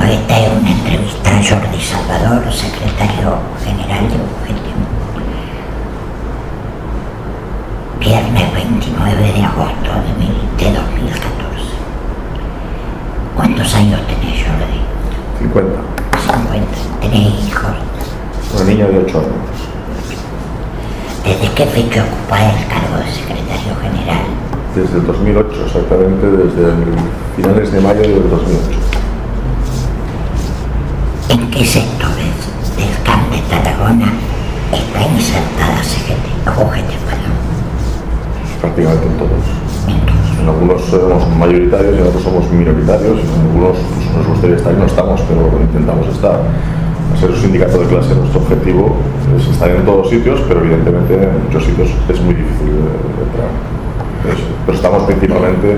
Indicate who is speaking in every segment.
Speaker 1: esta es una entrevista a Jordi Salvador, secretario general de UGT. Viernes 29 de agosto de 2014. ¿Cuántos años tenés, Jordi?
Speaker 2: 50.
Speaker 1: 50. ¿Tenés hijos?
Speaker 2: Una niña de 8 años.
Speaker 1: ¿Desde qué fecha ocupás el cargo de secretario general?
Speaker 2: Desde el 2008, exactamente, desde finales de mayo del 2008.
Speaker 1: ¿En qué sectores del Camp de Tarragona está insertada UGT?
Speaker 2: Prácticamente en todos.
Speaker 1: En todos.
Speaker 2: En algunos somos mayoritarios y en otros somos minoritarios. En algunos nos gustaría estar y no estamos, pero intentamos estar. Al ser un sindicato de clase, nuestro objetivo es estar en todos sitios, pero evidentemente en muchos sitios es muy difícil entrar. Pero estamos principalmente,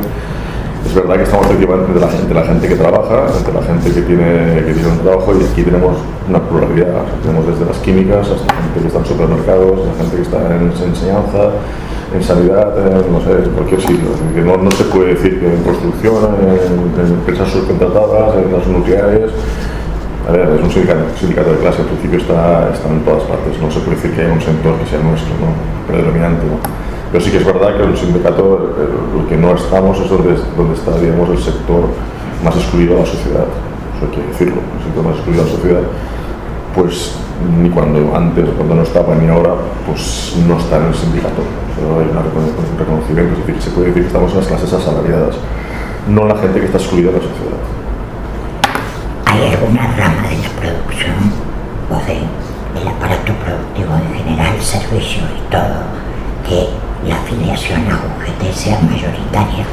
Speaker 2: es verdad que estamos principalmente entre la gente que trabaja, entre la gente que tiene un trabajo, y aquí tenemos una pluralidad. Tenemos desde las químicas hasta gente que está en supermercados, la gente que está en enseñanza, en sanidad, no sé, en cualquier sitio. Que no se puede decir que en construcción, en empresas subcontratadas, en las nucleares. A ver, es un sindicato de clase, al principio está en todas partes. No se puede decir que haya un sector que sea nuestro, ¿no?, predominante, ¿no? Pero sí que es verdad que el sindicato, lo que no estamos es donde está, digamos, el sector más excluido de la sociedad. Eso hay que decirlo. El sector más excluido de la sociedad, pues ni cuando no estaba ni ahora, pues no está en el sindicato. O sea, hay un reconocimiento, es decir, se puede decir que estamos en las clases asalariadas, no en la gente que está excluida de la sociedad.
Speaker 1: ¿Hay alguna rama de la producción o del aparato productivo en general, servicios y todo, que la afiliación a UGT sea mayoritaria?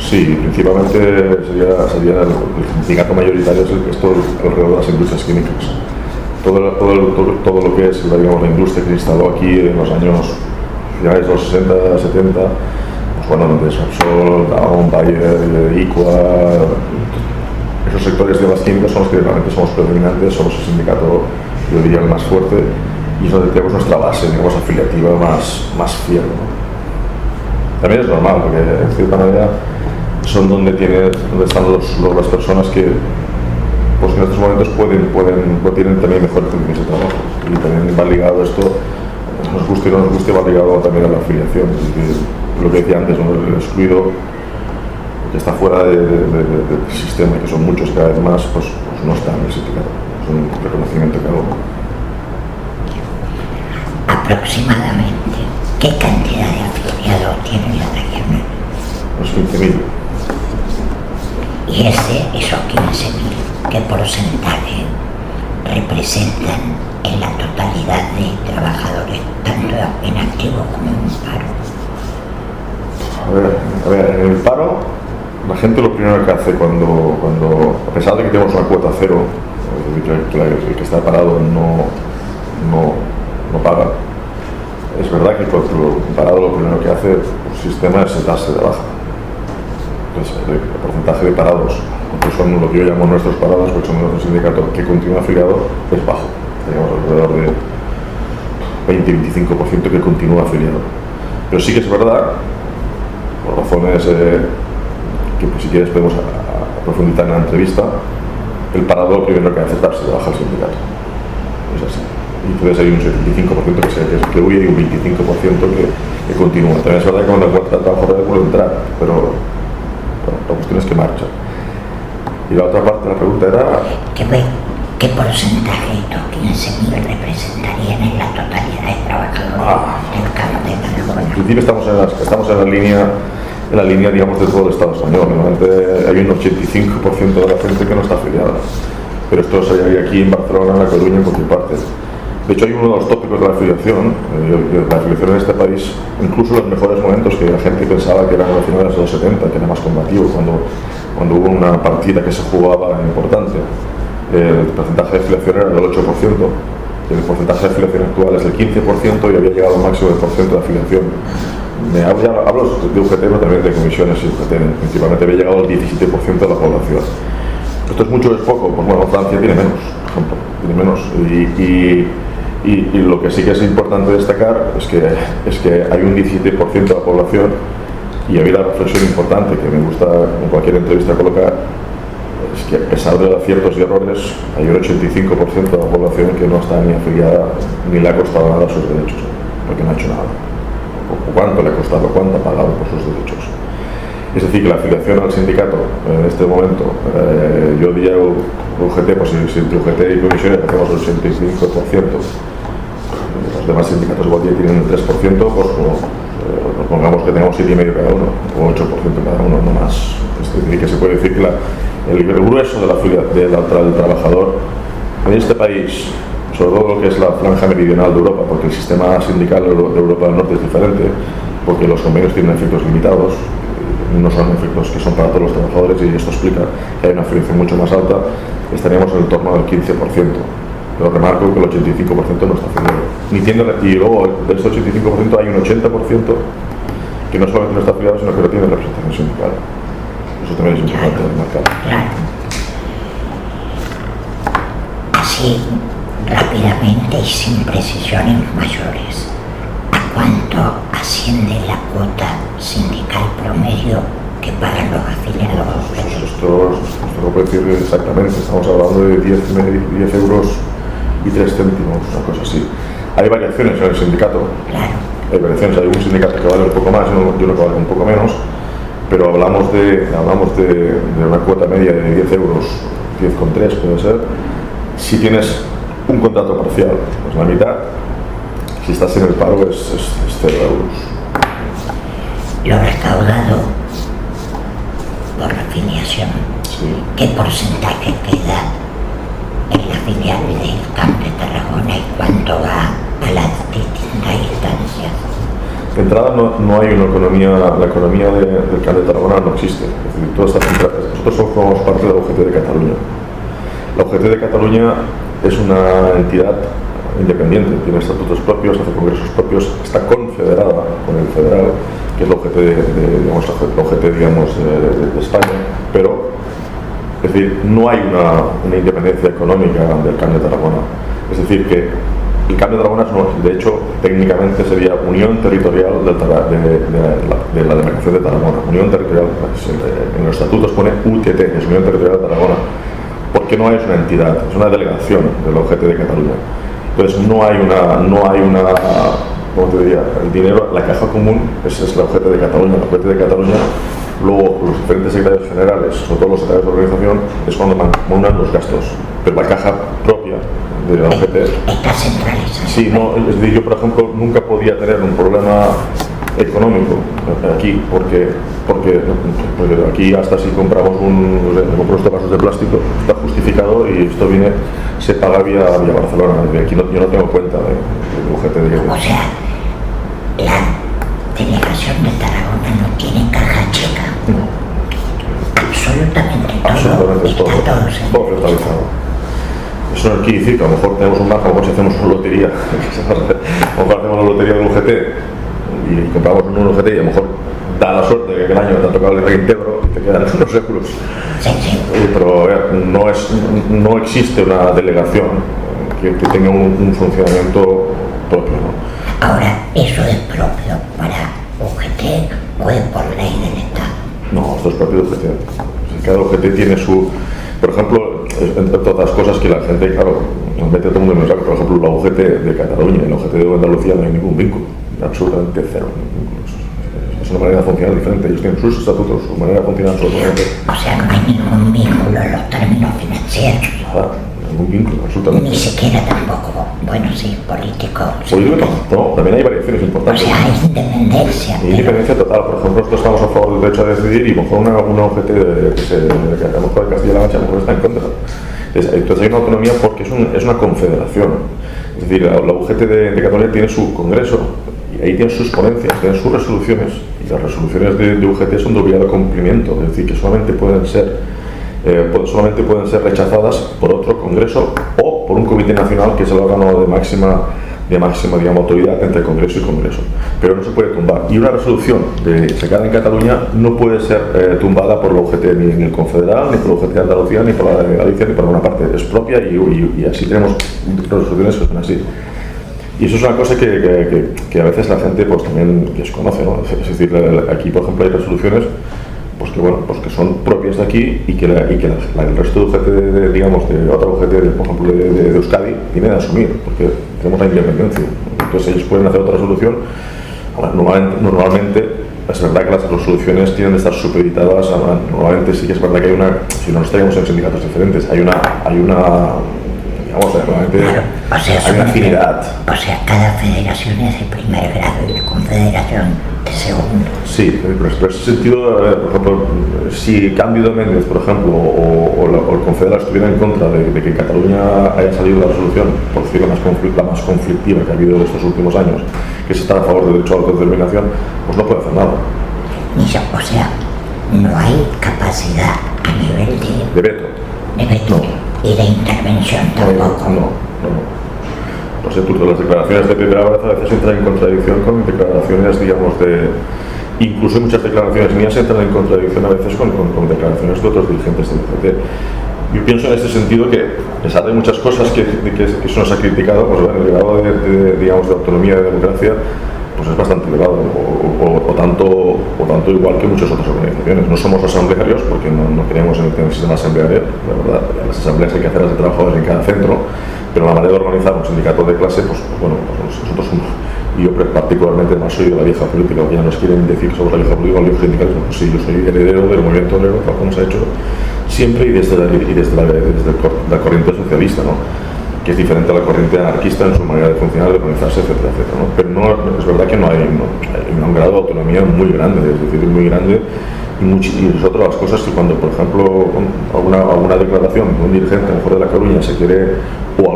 Speaker 2: Sí, principalmente sería el sindicato mayoritario, es todo alrededor de las industrias químicas. Todo lo que es, digamos, la industria que se instaló aquí en los años finales de los 60, 70, pues bueno, donde Repsol, Dow, Bayer, Iqua, esos sectores de las químicas son los que realmente somos predominantes, somos el sindicato, yo diría, el más fuerte, y es donde tenemos nuestra base, digamos, afiliativa más fiel, ¿no? También es normal, porque en cierta manera son donde están las personas que, pues en estos momentos tienen también mejores condiciones de trabajo, y también va ligado esto, nos guste o no nos guste, va ligado también a la afiliación. Es decir, lo que decía antes, ¿no?, el excluido que está fuera del sistema, que son muchos cada vez más, pues no está en el sindicato. Es un reconocimiento que hago.
Speaker 1: Aproximadamente, ¿qué cantidad de afiliados tiene la regional?
Speaker 2: Unos 15.000.
Speaker 1: Y esos 15.000, ¿qué porcentaje representan en la totalidad de trabajadores, tanto en activo como en paro?
Speaker 2: A ver, en el paro, la gente lo primero que hace cuando a pesar de que tenemos una cuota cero, el que está parado no paga, es verdad que el parado lo primero que hace el sistema es darse de baja. Entonces, el porcentaje de parados, aunque son lo que yo llamo nuestros parados, porque son nuestro sindicato que continúa afiliado, es bajo. Tenemos alrededor de 20-25% que continúa afiliado. Pero sí que es verdad, por razones que pues, si quieres podemos profundizar en la entrevista, el parado lo primero que hace es darse de baja al sindicato. Es así. Y entonces hay un 75% que huye y un 25% que continúa. También es verdad que cuando encuentra trabajo puede entrar, pero la cuestión es que marcha. Y la otra parte de la pregunta era...
Speaker 1: ¿Qué porcentaje de estos 15.000 representarían en la totalidad de trabajadores del Camp de Tarragona?
Speaker 2: En principio estamos en la línea, digamos, de todo el Estado español. Normalmente hay un 85% de la gente que no está afiliada. Pero esto se hay aquí en Barcelona, en La Coruña, en cualquier parte. De hecho, hay uno de los tópicos de la afiliación. La afiliación en este país, incluso en los mejores momentos, que la gente pensaba que eran los finales de los 70, que era más combativo, cuando hubo una partida que se jugaba importante, el porcentaje de afiliación era del 8%, y el porcentaje de afiliación actual es del 15%, y había llegado al máximo del porcentaje de afiliación. Hablo de UGT, pero también de comisiones y UGT. Principalmente había llegado al 17% de la población. ¿Esto es mucho o es poco? Pues bueno, Francia tiene menos, por ejemplo, tiene menos. Y lo que sí que es importante destacar es que hay un 17% de la población, y había una reflexión importante que me gusta en cualquier entrevista colocar, que a pesar de aciertos y errores, hay un 85% de la población que no está ni afiliada ni le ha costado nada sus derechos, porque no ha hecho nada. O cuánto le ha costado, cuánto ha pagado por sus derechos. Es decir, que la afiliación al sindicato en este momento, yo diría UGT, pues si entre UGT y comisiones hacemos el 85%, los demás sindicatos igual ya tienen el 3%, pues nos pongamos que tengamos 7,5 cada uno, o 8% cada uno, no más. Es decir, que se puede decir que el grueso de la afiliación del trabajador en este país, sobre todo lo que es la franja meridional de Europa, porque el sistema sindical de Europa del Norte es diferente, porque los convenios tienen efectos limitados, no son efectos que son para todos los trabajadores, y esto explica que hay una afiliación mucho más alta, estaríamos en el torno del 15%. Pero remarco que el 85% no está afiliado. Y luego de este 85% hay un 80% que no solamente no está afiliado, sino que no tiene representación sindical. Eso también es importante remarcar.
Speaker 1: Claro. Así, rápidamente y sin precisiones mayores, ¿a cuánto asciende la cuota sindical promedio que pagan los afiliados?
Speaker 2: Esto lo puedo decir exactamente, estamos hablando de 10 euros y 3 céntimos, una cosa así. Hay variaciones en el sindicato,
Speaker 1: claro.
Speaker 2: Hay variaciones, hay un sindicato que vale un poco más y uno que vale un poco menos, pero hablamos de una cuota media de 10 euros, 10,3 puede ser, si tienes un contrato parcial, pues la mitad, si estás en el paro es 0 euros.
Speaker 1: Lo recaudado por afiliación,
Speaker 2: Sí.
Speaker 1: ¿qué porcentaje queda en la filial del Camp de Tarragona y cuánto va a las distintas instancias?
Speaker 2: De entrada no hay una economía, la economía del Camp de Tarragona no existe. Es decir, todo está centrado. Nosotros somos parte de la UGT de Cataluña. La UGT de Cataluña es una entidad independiente, tiene estatutos propios, hace congresos propios, está confederada con el federal, que es la UGT de España, pero es decir, no hay una independencia económica del Camp de Tarragona. Es decir, que el Camp de Tarragona, de hecho, técnicamente sería Unión Territorial de la Demarcación de Tarragona. Unión Territorial, en los estatutos pone UTT, es Unión Territorial de Tarragona, porque no es una entidad, es una delegación de la UGT de Cataluña. Entonces no hay una, ¿cómo te diría? El dinero, la caja común es la UGT de Cataluña. La UGT de Cataluña, luego los diferentes secretarios generales, sobre todo los secretarios de organización, es cuando mandan los gastos. Pero la caja propia de la UGT
Speaker 1: está centralizada.
Speaker 2: Sí, no, es decir, yo por ejemplo nunca podía tener un problema económico aquí porque aquí hasta si compramos compramos estos vasos de plástico está justificado y esto se paga vía Barcelona. Aquí yo no tengo cuenta de UGT de
Speaker 1: O sea, la delegación de Tarragona no tiene caja checa. Absolutamente todo. Está
Speaker 2: todo centralizado. Eso no quiere decir que a lo mejor tenemos un margen, a lo mejor si hacemos una lotería, a lo mejor hacemos la lotería del UGT y compramos un UGT y a lo mejor da la suerte de que aquel año te ha tocado el reintegro y te quedan unos euros.
Speaker 1: Sí.
Speaker 2: Pero no existe una delegación que tenga un funcionamiento propio, ¿no?
Speaker 1: Ahora, ¿eso es propio para UGT o es por ley del Estado?
Speaker 2: No, esto es propio de UGT. Cada UGT tiene su... Por ejemplo, entre otras cosas que la gente, claro, nos mete a todo el mundo en el saco. Por ejemplo, la UGT de Cataluña y la UGT de Andalucía no hay ningún vínculo, absolutamente cero. Es una manera de funcionar diferente. Ellos tienen sus estatutos, su manera de funcionar absolutamente.
Speaker 1: O sea, no hay ningún vínculo en los términos financieros.
Speaker 2: Nada, ningún vínculo, absolutamente.
Speaker 1: Ni siquiera tampoco, bueno, sí, político.
Speaker 2: Político no, también hay variaciones
Speaker 1: O
Speaker 2: importantes.
Speaker 1: sea, hay independencia.
Speaker 2: Y independencia total. Por ejemplo, nosotros estamos a favor del derecho a decidir y a lo mejor una UGT que a lo mejor de Castilla-La Mancha a lo mejor está en contra. Entonces hay una autonomía porque es una confederación. Es decir, la UGT de Cataluña tiene su congreso y ahí tiene sus ponencias, tiene sus resoluciones, y las resoluciones de UGT son de obligado cumplimiento, es decir, que solamente pueden ser rechazadas por otro congreso o por un comité nacional, que es el órgano de máxima digamos, autoridad entre Congreso y Congreso, pero no se puede tumbar. Y una resolución sacada en Cataluña no puede ser tumbada por la UGT ni el Confederal, ni por la UGT de Andalucía, ni por la de Galicia, ni por alguna parte. Es propia y así tenemos resoluciones que son así. Y eso es una cosa que a veces la gente pues también desconoce, ¿no? Es decir, aquí por ejemplo hay resoluciones pues que bueno, pues que son propias de aquí y que el resto de UGT, digamos, de otra UGT, por ejemplo, de Euskadi, tiene de asumir, porque tenemos la independencia. Entonces ellos pueden hacer otra resolución. Normalmente es verdad que las resoluciones tienen de estar supeditadas normalmente sí que es verdad que hay una, si no nos traemos en sindicatos diferentes, hay una digamos, normalmente
Speaker 1: claro, o sea,
Speaker 2: hay una afinidad.
Speaker 1: O sea, cada federación es de primer grado y la confederación de segundo.
Speaker 2: Sí, pero en ese sentido, por ejemplo, si Cándido Méndez, por ejemplo, o el Confederal estuviera en contra de que en Cataluña haya salido la resolución, por decirlo la más conflictiva que ha habido en estos últimos años, que es estar a favor del derecho a la autodeterminación, pues no puede hacer nada.
Speaker 1: O sea, no hay capacidad a nivel
Speaker 2: de veto.
Speaker 1: De veto. No. Y de intervención tampoco.
Speaker 2: No sé, las declaraciones de primera vez a veces entran en contradicción con declaraciones, digamos, incluso muchas declaraciones mías entran en contradicción a veces con declaraciones de otros dirigentes del CT. Yo pienso en este sentido que, a pesar de muchas cosas que se nos ha criticado, pues bueno, el grado digamos, de autonomía y de democracia pues es bastante elevado, o tanto igual que muchas otras organizaciones. No somos asamblearios porque no creemos en el sistema asambleario, la verdad, las asambleas hay que hacerlas de trabajadores en cada centro, pero la manera de organizar un sindicato de clase, pues bueno, pues nosotros somos, y yo particularmente más soy de la vieja política, que ya nos quieren decir que somos la vieja política o el viejo sindicalismo. Pues sí, yo soy heredero del movimiento obrero, tal como se ha hecho siempre, y desde la corriente socialista, ¿no? Que es diferente a la corriente anarquista en su manera de funcionar, de organizarse, etcétera, etcétera, ¿no? Pero no, es verdad que no hay un grado de autonomía muy grande, es decir, muy grande, y es otra de las cosas que cuando, por ejemplo, alguna declaración de un dirigente, a lo mejor de la Coruña, se quiere, o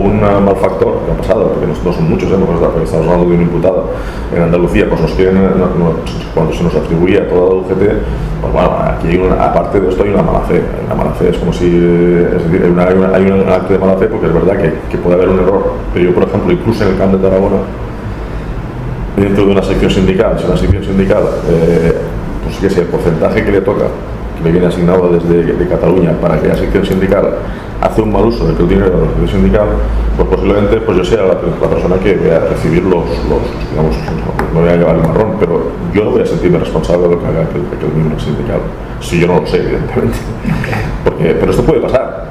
Speaker 2: un malfactor, que ha pasado, porque no son muchos, porque estamos hablando de un imputado en Andalucía, pues nos quieren, cuando se nos atribuía toda la UGT, pues bueno, aquí hay aparte de esto hay una mala fe. La mala fe es como si, es decir, hay un acto de mala fe, porque es verdad que puede haber un error, pero yo, por ejemplo, incluso en el Camp de Tarragona, dentro de una sección sindical, pues que si el porcentaje que le toca, que le viene asignado de Cataluña para aquella sección sindical, hace un mal uso del dinero de la sección sindical, pues posiblemente pues yo sea la persona que voy a recibir digamos, no voy a llevar el marrón, pero yo no voy a sentirme responsable de lo que haga aquel miembro sindical, si yo no lo sé, evidentemente. Pero esto puede pasar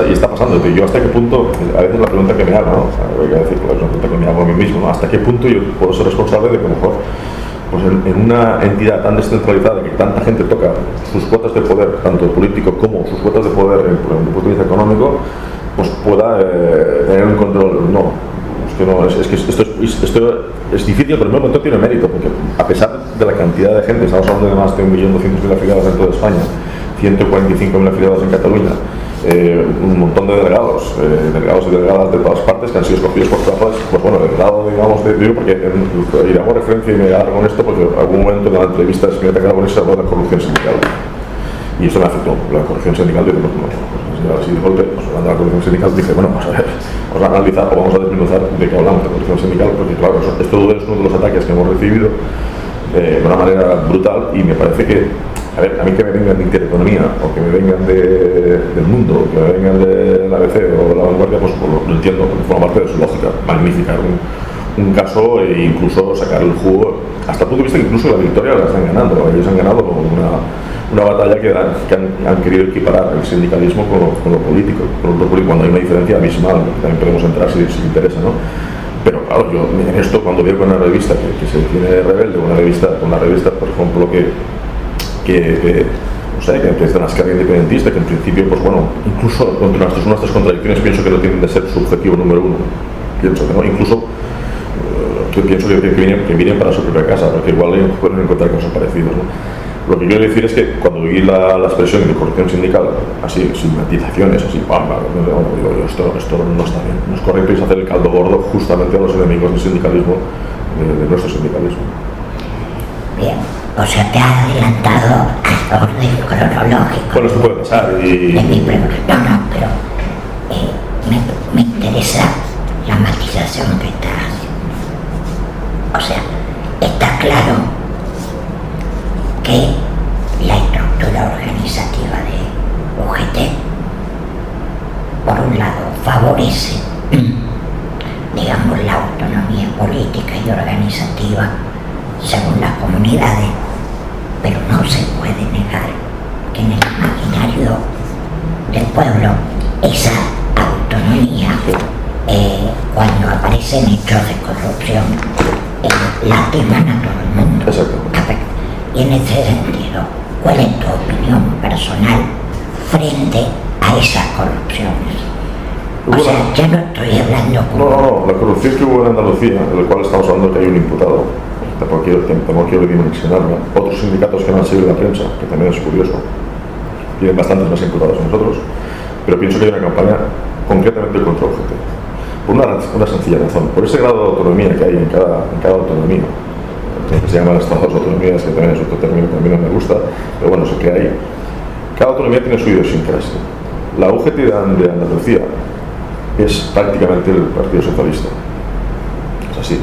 Speaker 2: y está pasando. Yo hasta qué punto, a veces la pregunta que me hago, ¿no? Voy a decir, es una pregunta que me hago a mí mismo, ¿no? Hasta qué punto yo puedo ser responsable de que a lo mejor pues en una entidad tan descentralizada que tanta gente toca sus cuotas de poder, tanto político como sus cuotas de poder desde el punto de vista económico, pues pueda tener un control. No, es que esto es difícil, pero en un momento tiene mérito, porque a pesar de la cantidad de gente, estamos hablando de más de 1.200.000 afiliados dentro de España, 145.000 afiliados en Cataluña, un montón de delegados y delegadas de todas partes que han sido escogidos por todas partes, pues bueno, el grado, digamos, porque y hago referencia y me agarro con esto porque en algún momento en la entrevista de Señorita Carbonés se habló de la corrupción sindical y eso me afectó, la corrupción sindical. Digo, así de golpe, pues hablando de la corrupción sindical, dije, bueno, vamos a ver, vamos a analizar o vamos a desmenuzar de qué hablamos de corrupción sindical, porque claro, esto es uno de los ataques que hemos recibido de una manera brutal, y me parece que, a ver, a mí que me vengan de Intereconomía o que me vengan del Mundo, o que me vengan de la ABC o de la Vanguardia, pues lo entiendo, porque forma parte de su lógica, magnificar un caso e incluso sacar el jugo, hasta el punto de vista que incluso la victoria la están ganando. Ellos han ganado una batalla que han querido equiparar el sindicalismo con lo político, cuando hay una diferencia abismal, que también podemos entrar si interesa, ¿no? Pero claro, yo en esto, cuando veo con una revista que se tiene rebelde, una revista, por ejemplo, o sea, que es de una escala independentista, que en principio, pues bueno, incluso contra nuestras contradicciones pienso que no tienen de ser su objetivo número uno. Pienso que no, incluso pienso que vienen para su propia casa, porque igual pueden encontrar cosas parecidas, ¿no? Lo que quiero decir es que cuando vi la expresión de corrupción sindical, así, sin matizaciones, así, digo, esto no está bien, no es correcto, y es hacer el caldo gordo justamente a los enemigos del sindicalismo, de nuestro sindicalismo.
Speaker 1: Bien, o sea, te has adelantado al orden cronológico.
Speaker 2: Bueno, esto puede pasar y...
Speaker 1: No, pero me interesa la matización que estás haciendo. O sea, está claro que la estructura organizativa de UGT, por un lado, favorece, digamos, la autonomía política y organizativa según las comunidades, pero no se puede negar que en el imaginario del pueblo esa autonomía, cuando aparecen hechos de corrupción, lastiman a todo el mundo. Y en ese sentido, ¿cuál es tu opinión personal frente a esas corrupciones? O sea, ya no estoy hablando como...
Speaker 2: No, la corrupción que hubo en Andalucía, en la cual estamos hablando que hay un imputado, tampoco quiero dimensionarla. Otros sindicatos que no han sido en la prensa, que también es curioso, tienen bastantes más imputados que nosotros, pero pienso que hay una campaña concretamente contra UGT. Por una sencilla razón, por ese grado de autonomía que hay en cada autonomía, que se llaman estados de autonomías, que también es otro término que a mí no me gusta, pero bueno, sé que hay. Cada autonomía tiene su idiosincrasia. La UGT de Andalucía es prácticamente el Partido Socialista. Es así.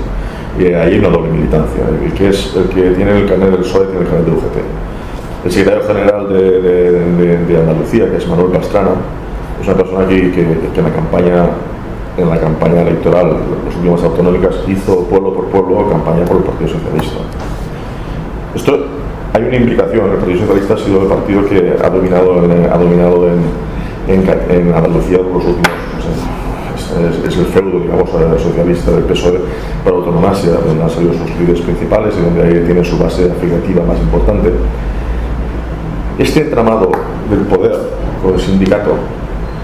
Speaker 2: Y ahí hay una doble militancia. El que tiene el carnet del PSOE tiene el carnet de UGT. El secretario general de Andalucía, que es Manuel Pastrana, es una persona que en la campaña electoral, las últimas autonómicas, hizo pueblo por pueblo campaña por el Partido Socialista. Hay una implicación. El Partido Socialista ha sido el partido que ha dominado en Andalucía por los últimos, es el feudo, digamos, socialista del PSOE para autonomasia, donde han salido sus líderes principales y donde ahí tiene su base afiliativa más importante. Este entramado del poder con el sindicato,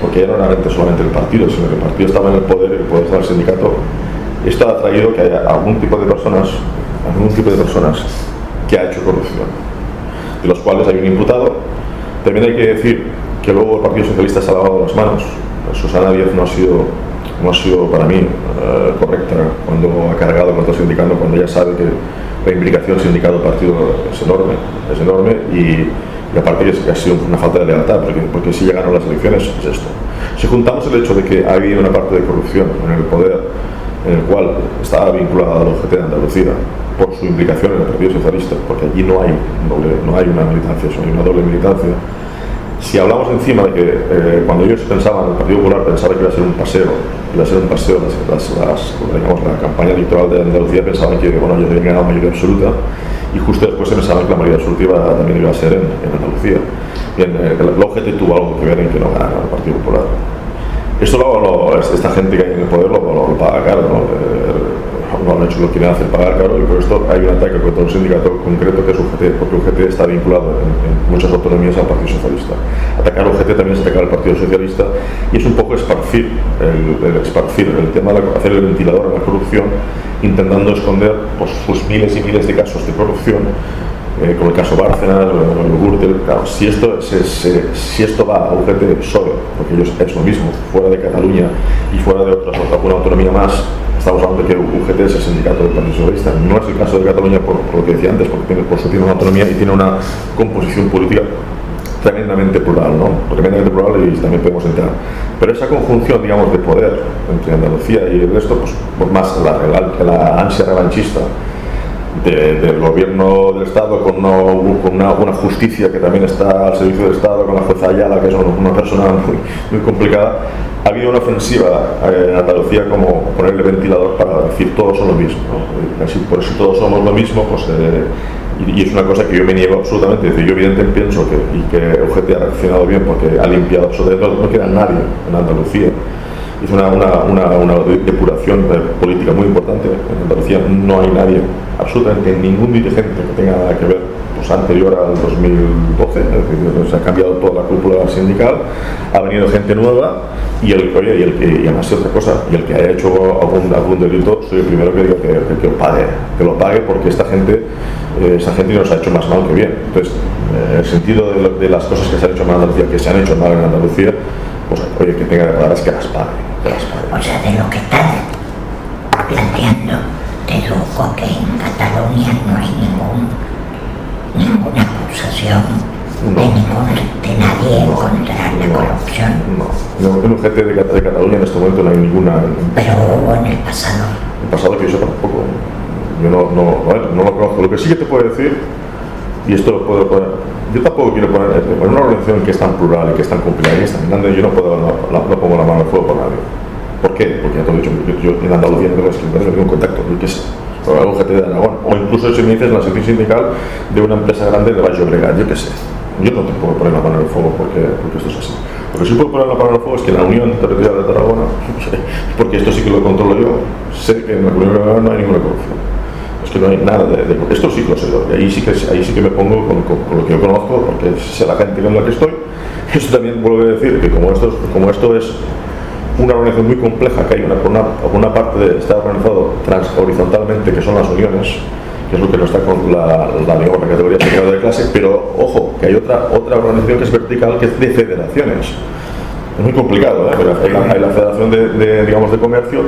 Speaker 2: porque ya no era solamente el partido, sino que el partido estaba en el poder y el poder estaba en el sindicato, esto ha traído que haya algún tipo de personas que ha hecho corrupción, de los cuales hay un imputado. También hay que decir que luego el Partido Socialista se ha lavado las manos. Susana Díaz no ha sido para mí correcta cuando ha cargado contra el sindicato, cuando ya sabe que la implicación sindicato-partido es enorme y aparte que ha sido una falta de lealtad, porque si llegaron las elecciones es esto. Si juntamos el hecho de que ha habido una parte de corrupción en el poder, en el cual estaba vinculada a la UGT de Andalucía por su implicación en el Partido Socialista, porque allí no hay una militancia, sino hay una doble militancia. Si hablamos encima de que cuando ellos pensaban, el Partido Popular pensaba que iba a ser un paseo, la campaña electoral de Andalucía pensaban que ellos habían ganado mayoría absoluta, y justo después se pensaban que la mayoría absoluta también iba a ser en Andalucía. Bien, la UGT tuvo algo que ver en que no ganara el Partido Popular. Esto esta gente que hay en el poder lo paga caro, no han hecho lo que quieren hacer pagar caro, y por esto hay un ataque contra un sindicato concreto que es UGT, porque UGT está vinculado en muchas autonomías al Partido Socialista. Atacar a UGT también es atacar al Partido Socialista, y es un poco esparcir el tema, hacer el ventilador a la corrupción, intentando esconder pues, sus miles y miles de casos de corrupción, como el caso Bárcenas, el Gürtel. Claro, si esto va a UGT solo, porque ellos es lo mismo, fuera de Cataluña y fuera de alguna autonomía más, estamos hablando de que UGT es el sindicato del Partido Socialista. No es el caso de Cataluña por lo que decía antes, porque tiene una autonomía y tiene una composición política tremendamente plural, ¿no? Tremendamente plural, y también podemos entrar. Pero esa conjunción, digamos, de poder entre Andalucía y el resto, pues por más la ansia revanchista del gobierno del Estado con una justicia que también está al servicio del Estado, con la jueza Ayala, que es una persona muy complicada, ha habido una ofensiva en Andalucía como ponerle ventilador para decir todos son lo mismo, ¿no? Así, por eso todos somos lo mismo, pues, y es una cosa que yo me niego absolutamente. Es decir, yo evidentemente pienso que UGT ha reaccionado bien porque ha limpiado absolutamente, no queda nadie en Andalucía. Hizo una depuración política muy importante. En Andalucía no hay nadie, absolutamente ningún dirigente que tenga nada que ver, pues anterior al 2012, es decir, se ha cambiado toda la cúpula sindical, ha venido gente nueva, y además otra cosa, y el que haya hecho algún delito, soy el primero que digo que lo pague, porque esa gente nos ha hecho más mal que bien. Entonces, el sentido de las cosas que se han hecho mal en Andalucía, que se han hecho mal en Andalucía, pues oye, que tenga que pagar es que las pague.
Speaker 1: O sea, de lo que estás planteando, deduzco que en Cataluña no hay ninguna acusación de nadie contra la corrupción.
Speaker 2: No, en un GT de Cataluña en este momento no hay ninguna.
Speaker 1: Pero hubo en el pasado.
Speaker 2: En el pasado que yo sepa tampoco. Yo no lo conozco. Lo que sí que te puedo decir, y esto lo puedo poner, yo tampoco quiero poner en una organización que es tan plural y que es tan complicada y es tan grande, yo no pongo la mano al fuego por nadie. ¿Por qué? Porque ya te lo he dicho, yo en Andalucía no tengo un contacto, que es con la UGT de Aragón, o incluso si me dices la sección sindical de una empresa grande de Baix Llobregat, yo qué sé. Yo no te puedo poner la mano en el fuego porque esto es así. Lo que sí puedo poner la mano en el fuego es que la Unión Territorial de Tarragona, porque esto sí que lo controlo yo, sé que en la Unión Europea no hay ninguna corrupción. Es que no hay nada de esto sí que lo sé yo, y ahí sí que me pongo con lo que yo conozco, porque sé la gente con la que estoy. Esto también vuelvo a decir que como esto es una organización muy compleja, que hay una parte de estar organizado horizontalmente, que son las uniones, que es lo que no está con la categoría de clase, pero ojo, que hay otra organización que es vertical, que es de federaciones. Es muy complicado, ¿eh? La Federación de Comercio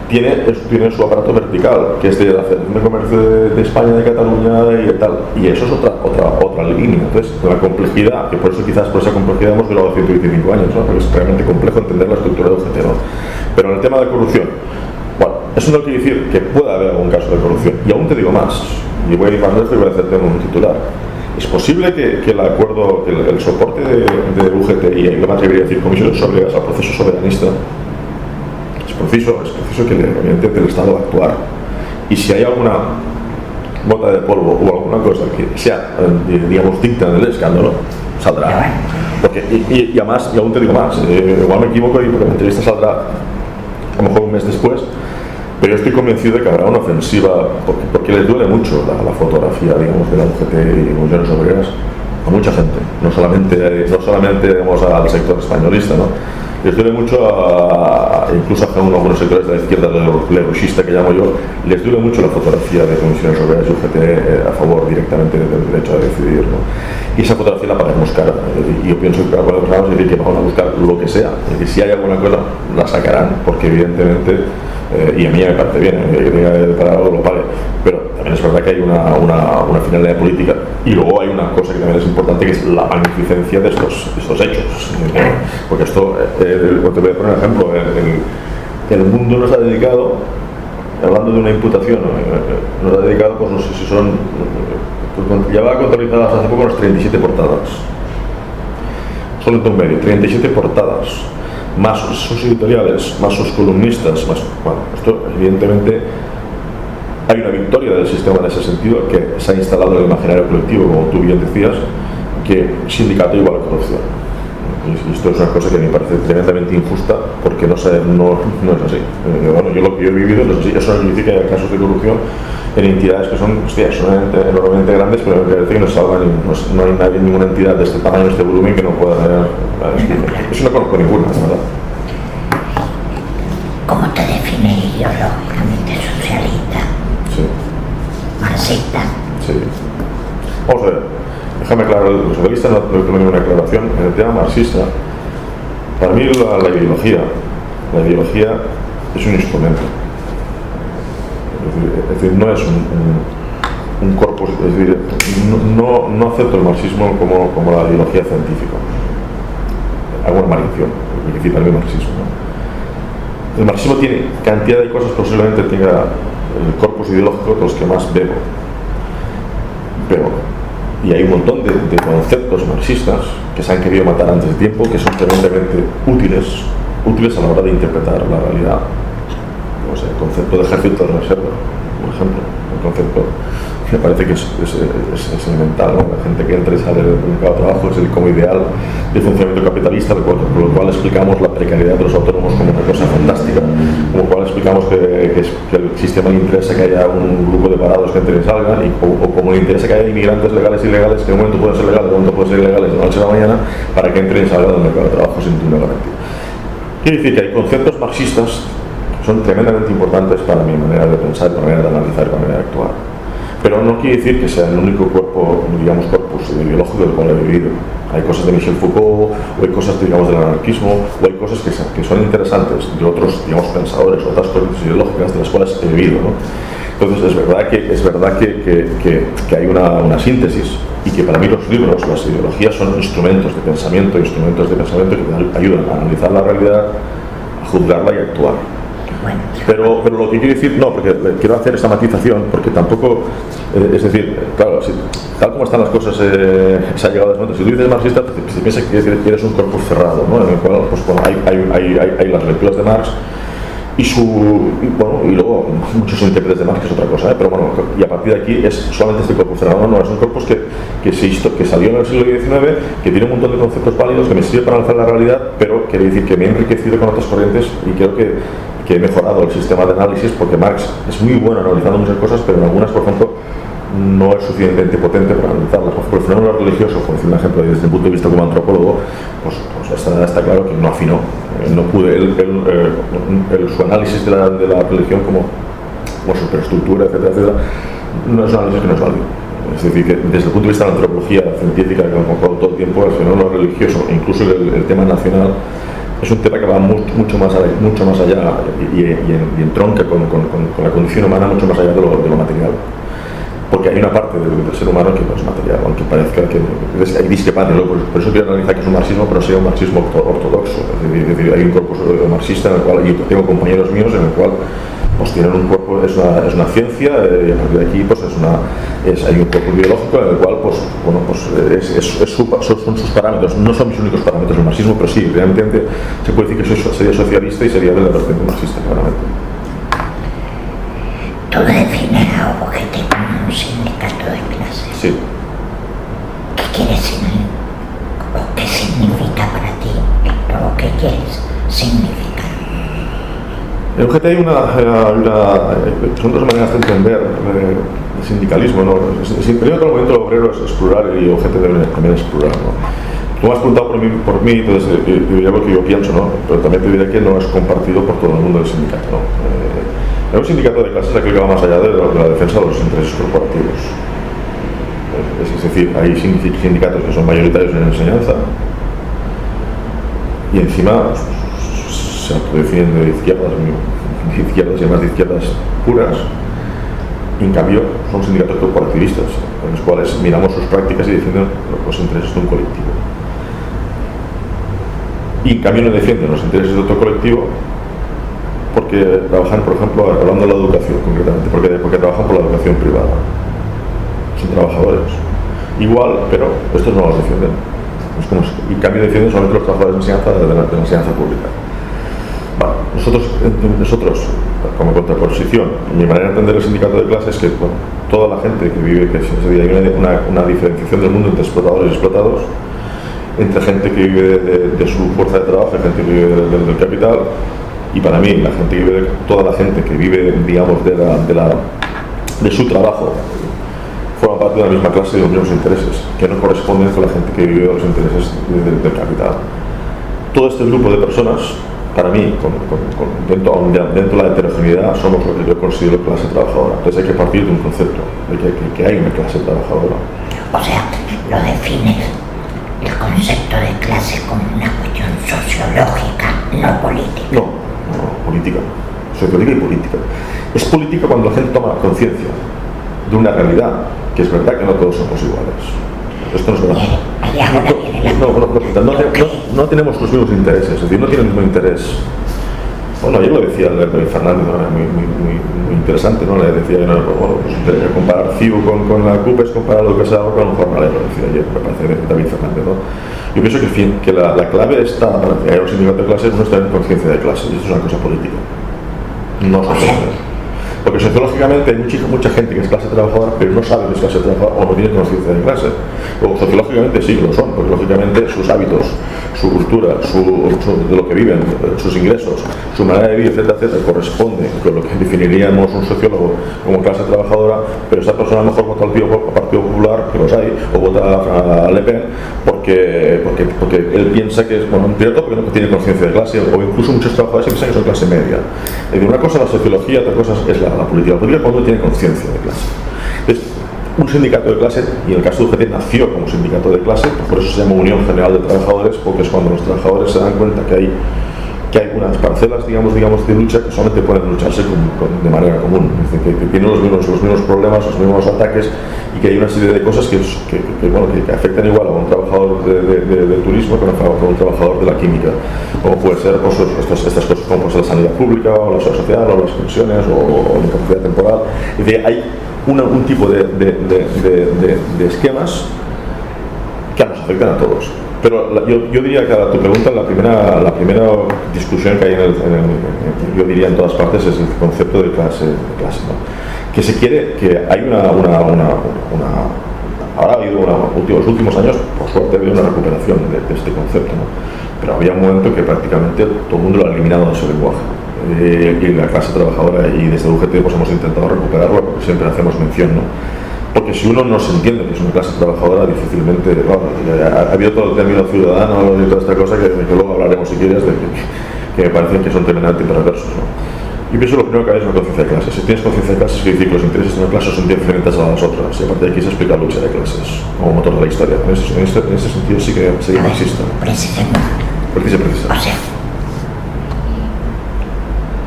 Speaker 2: tiene su aparato vertical, que es de la Federación de Comercio de España, de Cataluña y tal. Y eso es otra línea. Entonces, la complejidad, que por esa complejidad hemos durado 125 años, ¿no? Porque es realmente complejo entender la estructura de UGT, ¿no? Pero en el tema de corrupción, bueno, eso no quiere decir que pueda haber algún caso de corrupción. Y aún te digo más, y voy a ir más lejos y voy a hacerte un titular. Es posible que el acuerdo, que el soporte de UGT y lo más que quería decir comisiones obreras al proceso soberanista, es preciso que evidentemente el Estado va a actuar. Y si hay alguna gota de polvo o alguna cosa que sea, digamos, digna del escándalo, saldrá. Porque, y además, y aún te digo más, igual me equivoco y porque la entrevista saldrá a lo mejor un mes después, pero yo estoy convencido de que habrá una ofensiva, porque les duele mucho la fotografía, digamos, de la UGT y comisiones obreras a mucha gente, no solamente digamos, al sector españolista, ¿no? Les duele mucho incluso a algunos sectores de la izquierda lerrouxista que llamo yo, les duele mucho la fotografía de comisiones obreras y UGT a favor directamente del derecho a decidir, ¿no? Y esa fotografía la podemos buscar, y yo pienso que vamos a decir que vamos a buscar lo que sea, y que si hay alguna cosa la sacarán, porque evidentemente y a mí me parece bien que para algo lo vale, pero también es verdad que hay una finalidad política, y luego hay una cosa que también es importante, que es la magnificencia de estos hechos, porque esto, te voy a poner un ejemplo, el mundo nos ha dedicado, hablando de una imputación, nos ha dedicado, pues no sé si son, ya va contabilizadas hace poco unas 37 portadas, solo en un medio, 37 portadas, más sus editoriales, más sus columnistas, más, bueno, esto evidentemente hay una victoria del sistema en ese sentido, que se ha instalado en el imaginario colectivo, como tú bien decías, que sindicato igual a corrupción. Y esto es una cosa que me parece tremendamente injusta, porque no es así. Bueno, yo lo que yo he vivido no es así. Eso no significa que haya casos de corrupción en entidades que son, enormemente grandes, pero me parece que no salgan, no hay ninguna entidad de este tamaño, de este volumen, que no pueda tener. Eso no conozco ninguna, ¿verdad?
Speaker 1: ¿Cómo te define ideológicamente? ¿Socialista?
Speaker 2: Sí.
Speaker 1: ¿Marxista?
Speaker 2: Sí. Vamos a ver. Déjame aclarar, los socialistas no tengo ninguna aclaración. En el tema marxista, para mí la ideología es un instrumento. Es decir, no es un corpus, es decir, no acepto el marxismo como la ideología científica. Hago una maldición, principalmente el marxismo, ¿no? El marxismo tiene cantidad de cosas, posiblemente tenga el corpus ideológico de los que más veo. Y hay un montón de conceptos marxistas que se han querido matar antes de tiempo, que son tremendamente útiles a la hora de interpretar la realidad. No sé, el concepto de ejército de reserva, por ejemplo, un concepto que me parece que es elemental, ¿no? La gente que entra y sale del mercado de trabajo es el como ideal de funcionamiento capitalista, por lo cual explicamos la precariedad de los autónomos como una cosa fantástica, como cual explicamos que el sistema le interesa que haya un grupo de parados que entren y salgan, o como le interesa que haya inmigrantes legales y ilegales, que en un momento pueden ser legales, en un momento pueden ser ilegales, de la noche a la mañana, para que entren y salgan del mercado de trabajo sin ninguna garantía. Quiere decir que hay conceptos marxistas que son tremendamente importantes para mi manera de pensar, para mi manera de analizar, para mi manera de actuar. Pero no quiere decir que sea el único corpus ideológico del cual he vivido. Hay cosas de Michel Foucault, o hay cosas, digamos, del anarquismo, o hay cosas que son interesantes de otros, digamos, pensadores, otras corrientes ideológicas de las cuales he vivido, ¿no? Entonces es verdad que hay una síntesis, y que para mí los libros, las ideologías son instrumentos de pensamiento que ayudan a analizar la realidad, a juzgarla y a actuar.
Speaker 1: Bueno.
Speaker 2: Pero lo que quiero decir, no, porque quiero hacer esta matización, porque tampoco, es decir, claro, tal como están las cosas, se ha llegado a ese momento. Si tú dices marxista, se piensa que eres un corpus cerrado, ¿no? En el cual pues, bueno, hay las lecturas de Marx, y luego muchos intérpretes de Marx, que es otra cosa, pero bueno, y a partir de aquí es solamente este corpus cerrado. No, es un corpus que salió en el siglo XIX, que tiene un montón de conceptos válidos, que me sirve para analizar la realidad, pero quiere decir que me he enriquecido con otras corrientes y creo que he mejorado el sistema de análisis, porque Marx es muy bueno analizando muchas cosas, pero en algunas, por ejemplo, no es suficientemente potente para analizarlas. Por ejemplo, el fenómeno religioso, por decir un ejemplo, desde el punto de vista como antropólogo, pues está claro que no afinó. No pude, su análisis de la religión como superestructura, etcétera, etcétera, no es un análisis que no es válido. Es decir, que desde el punto de vista de la antropología científica, que hemos jugado todo el tiempo, el fenómeno religioso, incluso el tema nacional, es un tema que va mucho más allá y entronca con la condición humana mucho más allá de lo material. Porque hay una parte del ser humano que no es material, aunque parezca que hay discrepancias. Por eso quiero analizar que es un marxismo, pero sea un marxismo ortodoxo. Es decir, hay un corpus marxista en el cual, yo tengo compañeros míos en el cual pues tienen un cuerpo, es una ciencia, y a partir de aquí pues hay un cuerpo biológico en el cual son sus parámetros. No son mis únicos parámetros del marxismo, pero sí, realmente se puede decir que sería socialista y sería de la vertiente marxista, claramente.
Speaker 1: Tú defines a UGT como un sindicato de clase.
Speaker 2: Sí.
Speaker 1: ¿Qué quieres decir? ¿O qué significa para ti lo que quieres significar?
Speaker 2: En UGT son dos maneras de entender el sindicalismo, ¿no? Primero que el movimiento obrero es plural y UGT también es plural, ¿no? Tú me has preguntado por mí, entonces yo diría lo que yo pienso, ¿no? Pero también te diré que no es compartido por todo el mundo del sindicato, ¿no? Un sindicato de clases aquel que va más allá de la defensa de los intereses corporativos. Es decir, hay sindicatos que son mayoritarios en enseñanza y encima se autodefinen de izquierdas y además de izquierdas puras, y en cambio son sindicatos corporativistas, en los cuales miramos sus prácticas y defienden los intereses de un colectivo. Y en cambio no defienden los intereses de otro colectivo porque trabajan, por ejemplo, hablando de la educación concretamente, porque trabajan por la educación privada. Son trabajadores. Igual, pero estos no los defienden. Y en cambio defienden solamente los trabajadores de la enseñanza pública. Vale, nosotros, como contraposición, mi manera de entender el sindicato de clases es que toda la gente que vive, hay una diferenciación del mundo entre explotadores y explotados, entre gente que vive de su fuerza de trabajo y gente que vive del capital. Y para mí, toda la gente que vive, digamos, de su trabajo, forma parte de la misma clase y de los mismos intereses, que no corresponden con la gente que vive de los intereses del capital. Todo este grupo de personas, para mí, dentro de la heterogeneidad, somos lo que yo considero clase trabajadora. Entonces hay que partir de un concepto, de que hay una clase trabajadora.
Speaker 1: O sea, lo defines el concepto de clase como una cuestión sociológica, no política.
Speaker 2: No, política. Sociológica y política. Es política cuando la gente toma conciencia de una realidad, que es verdad que no todos somos iguales. Esto no es verdad. No tenemos los mismos intereses, es decir, no tienen el mismo interés. Bueno, ayer lo decía el Fernández, ¿no? muy interesante, ¿no? Le decía que comparar CIU con la CUP es comparar lo que sea con un jornalero, decía ayer, me parece, David Fernández, ¿no? Yo pienso que la clave está para que haya un sindicato de clases, uno está en conciencia de clases, y esto es una cosa política. No sociológica. Porque sociológicamente hay mucha gente que es clase trabajadora, pero no sabe que es clase trabajadora o no tiene conciencia de clase. O sociológicamente sí que lo son, porque lógicamente sus hábitos, su cultura, de lo que viven, sus ingresos, su manera de vivir, etcétera, etcétera, corresponde con lo que definiríamos un sociólogo como clase trabajadora, pero esa persona a lo mejor vota al Partido Popular, que los hay, o vota a Le Pen, porque él piensa que es, bueno, primero porque no tiene conciencia de clase, o incluso muchos trabajadores piensan que son clase media. Es decir, una cosa es la sociología, otra cosa es la política. La política cuando tiene conciencia de clase. Entonces, un sindicato de clase, y en el caso de UGT nació como sindicato de clase, por eso se llama Unión General de Trabajadores, porque es cuando los trabajadores se dan cuenta que hay unas parcelas, digamos, de lucha que solamente pueden lucharse de manera común, es decir, que tienen los mismos problemas, los mismos ataques, y que hay una serie de cosas que afectan igual a un trabajador de turismo que a un trabajador de la química, como puede ser pues, estas cosas como pues, la sanidad pública, o la seguridad social, o las pensiones, o la incapacidad temporal. Es decir, hay un tipo de esquemas que nos afectan a todos. Pero yo diría que a tu pregunta, la primera discusión que hay yo diría en todas partes es el concepto de clase, ¿no? Que se quiere, que hay ahora ha habido los últimos años, por suerte, ha habido una recuperación de este concepto, ¿no? Pero había un momento que prácticamente todo el mundo lo ha eliminado de su lenguaje. Y la clase trabajadora, y desde UGT pues hemos intentado recuperarlo, porque siempre hacemos mención, ¿no? Porque si uno no se entiende que es una clase trabajadora, difícilmente, ha habido todo el término ciudadano y toda esta cosa que luego hablaremos si quieres, que me parecen que son tremendamente perversos, ¿no? Y pienso lo primero que hay es una conciencia de clases. Si tienes conciencia de clases, quiere decir que los intereses de una clase son diferentes a las otras, y aparte de aquí se explica la lucha de clases como motor de la historia. En ese sentido sí que sería marxista.
Speaker 1: Precisa.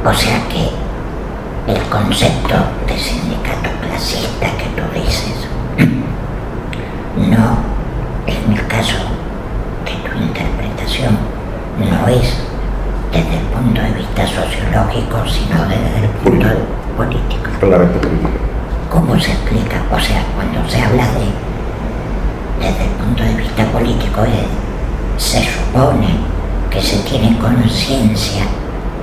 Speaker 1: O sea que el concepto de sindicato clasista que tú dices no, en el caso de tu interpretación, no es desde el punto de vista sociológico, sino desde el punto político.
Speaker 2: Claramente político.
Speaker 1: ¿Cómo se explica? O sea, cuando se habla desde el punto de vista político, se supone que se tiene conciencia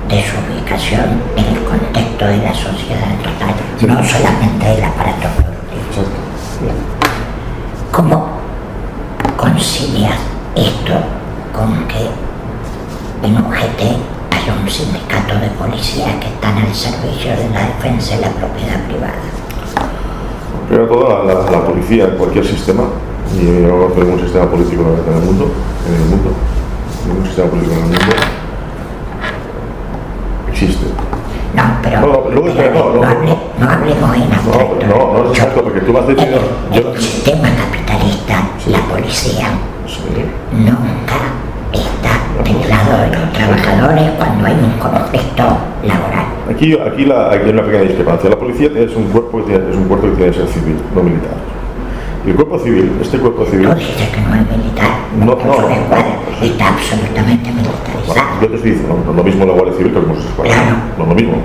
Speaker 1: de su ubicación en el contexto de la sociedad total, sí, no solamente del aparato productivo.
Speaker 2: Exacto.
Speaker 1: ¿Cómo concilias esto con que en UGT haya un sindicato de policía que están al servicio de la defensa de la propiedad privada?
Speaker 2: Primero de todo, la policía en cualquier sistema, y no conozco ningún sistema político en el mundo, ningún sistema político en el mundo existe.
Speaker 1: No, pero no hablemos en abstracto.
Speaker 2: No es exacto, porque tú vas diciendo...
Speaker 1: El sistema capitalista, sí, la policía, sí, nunca está del lado de los trabajadores cuando hay un conflicto laboral.
Speaker 2: Aquí hay una pequeña discrepancia. La policía es un cuerpo que tiene que ser civil, no militar. Y el cuerpo civil, este cuerpo civil...
Speaker 1: No dices que no es militar, está absolutamente militarizado.
Speaker 2: Yo te estoy diciendo, no es lo mismo la Guardia Civil que los escuadras. Claro. No es lo mismo.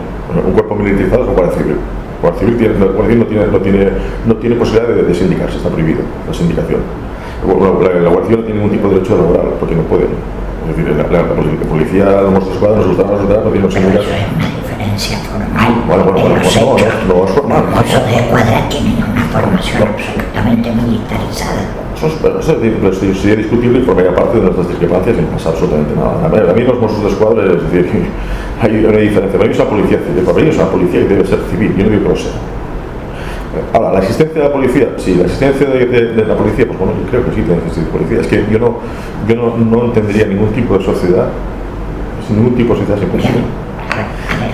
Speaker 2: Un cuerpo militarizado es la Guardia Civil. La Guardia Civil no tiene posibilidad de sindicarse, está prohibido la sindicación. La Guardia Civil no tiene ningún tipo de derecho laboral, porque no pueden. Es decir, la policía, los escuadras, nos gustaba, no tienen sindicatos.
Speaker 1: Eso es una diferencia formal.
Speaker 2: Bueno, no es formal.
Speaker 1: Los mozos de escuadra tienen una formación absolutamente militarizada.
Speaker 2: Eso sería discutible y formaría parte de nuestras discrepancias sin pasar absolutamente nada. A mí los mozos de escuadra, es decir, hay una diferencia. Para mí es una policía civil, para mí es una policía que debe ser civil, yo no digo que lo sea. Ahora, la existencia de la policía, sí, la existencia de la policía, pues bueno, yo creo que sí tiene existencia de policía. Es que yo no entendería ningún tipo de sociedad, ningún tipo de sociedad sin policía.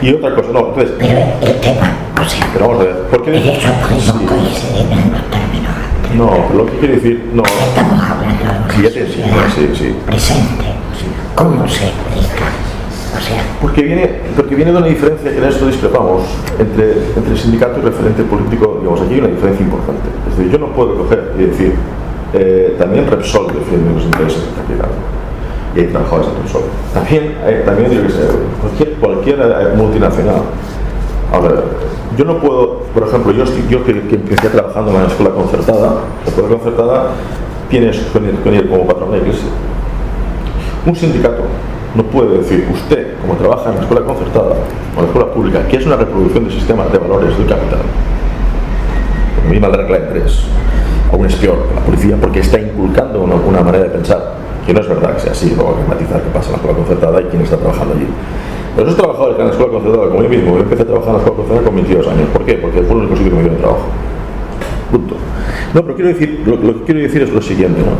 Speaker 2: Y otra cosa, no, entonces...
Speaker 1: Pero el tema, o sea,
Speaker 2: pero vamos a ver, ¿por qué?
Speaker 1: Eso podemos coincidir en los términos.
Speaker 2: No, pero lo que quiere decir, no...
Speaker 1: Estamos hablando de una sociedad presente.
Speaker 2: Sí.
Speaker 1: ¿Cómo se explica? O sea,
Speaker 2: porque viene de una diferencia que en esto discrepamos entre sindicato y referente político. Digamos, aquí hay una diferencia importante. Es decir, yo no puedo coger y decir también Repsol defiende los intereses del capital y hay trabajadores de Repsol. También yo que sé, cualquier multinacional. Ahora, yo no puedo, por ejemplo, yo que empecé trabajando en la escuela concertada, la escuela concertada tienes con él como patrón de la iglesia. Un sindicato no puede decir, usted, como trabaja en la escuela concertada o en la escuela pública, que es una reproducción del sistema de valores del capital, por misma regla de 3, aún es peor la policía porque está inculcando una manera de pensar que no es verdad que sea así. Luego hay que matizar qué pasa en la escuela concertada y quién está trabajando allí. Pero esos trabajadores que en la escuela concertada, como yo mismo, yo empecé a trabajar en la escuela concertada con 22 años. ¿Por qué? Porque fue el único sitio que me dio trabajo. Punto. No, pero quiero decir, lo que quiero decir es lo siguiente, ¿no?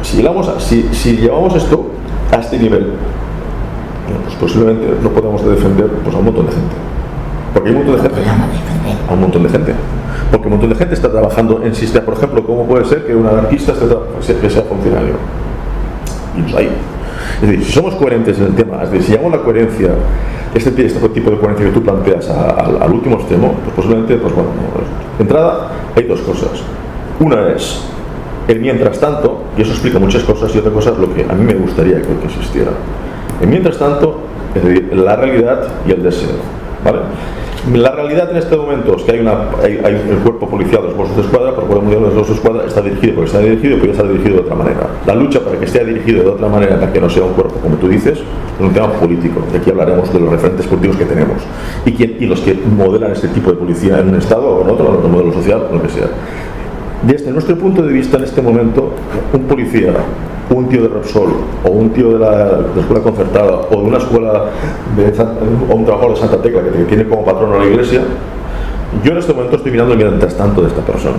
Speaker 2: Si llevamos esto a este nivel, pues posiblemente no podamos defender pues, a un montón de gente. Porque hay un montón de gente. A un montón de gente. Porque un montón de gente está trabajando en sistemas. Por ejemplo, ¿cómo puede ser que un anarquista que sea funcionario? Y los hay. Es decir, si somos coherentes en el tema, es decir, si llevamos la coherencia, este tipo de coherencia que tú planteas al último extremo, pues posiblemente, pues bueno, de entrada hay dos cosas. Una es el mientras tanto, y eso explica muchas cosas, y otra cosa es lo que a mí me gustaría que existiera. El mientras tanto, es decir, la realidad y el deseo, ¿vale? La realidad en este momento es que hay el cuerpo policial de los Mossos de Escuadra, pero el cuerpo mundial de los Mossos de Escuadra está dirigido porque está dirigido, podría estar dirigido de otra manera. La lucha para que esté dirigido de otra manera, para que no sea un cuerpo, como tú dices, es un tema político. Y aquí hablaremos de los referentes políticos que tenemos y los que modelan este tipo de policía en un estado o en otro modelo social, o lo que sea. Desde nuestro punto de vista, en este momento, un policía, un tío de Repsol o un tío de la escuela concertada o de una escuela o un trabajador de Santa Tecla que tiene como patrono a la iglesia, yo en este momento estoy mirando el mientras tanto de esta persona.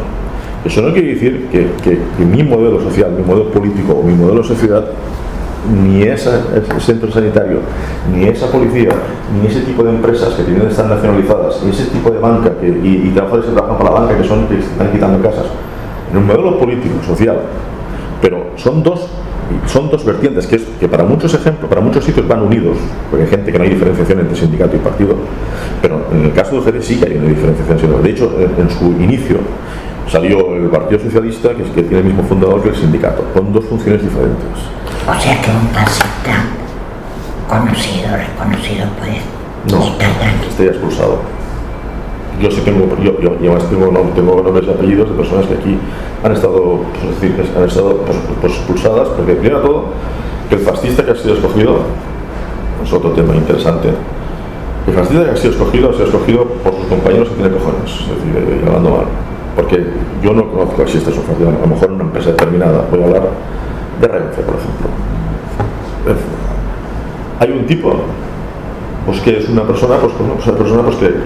Speaker 2: Eso no quiere decir que mi modelo social, mi modelo político o mi modelo de sociedad, ni ese centro sanitario, ni esa policía, ni ese tipo de empresas que tienen que estar nacionalizadas, ni ese tipo de banca y trabajadores que trabajan para la banca que están quitando casas, en un modelo político, social. Pero son dos vertientes que para muchos ejemplos, para muchos sitios van unidos, porque hay gente que no hay diferenciación entre sindicato y partido, pero en el caso de UGT sí que hay una diferenciación. De hecho, en su inicio salió el Partido Socialista, que tiene el mismo fundador que el sindicato, con dos funciones diferentes.
Speaker 1: O sea que un taxista reconocido, pues,
Speaker 2: no, esté expulsado. Yo sí tengo, yo además tengo nombres y apellidos de personas que aquí han estado expulsadas, porque primero de todo, que el fascista que ha sido escogido, es otro tema interesante, el fascista que ha sido escogido por sus compañeros que tiene cojones, es decir, hablando mal, porque yo no conozco si este es un fascista, a lo mejor en una empresa determinada, voy a hablar de Renfe, por ejemplo. Hay un tipo pues que es una persona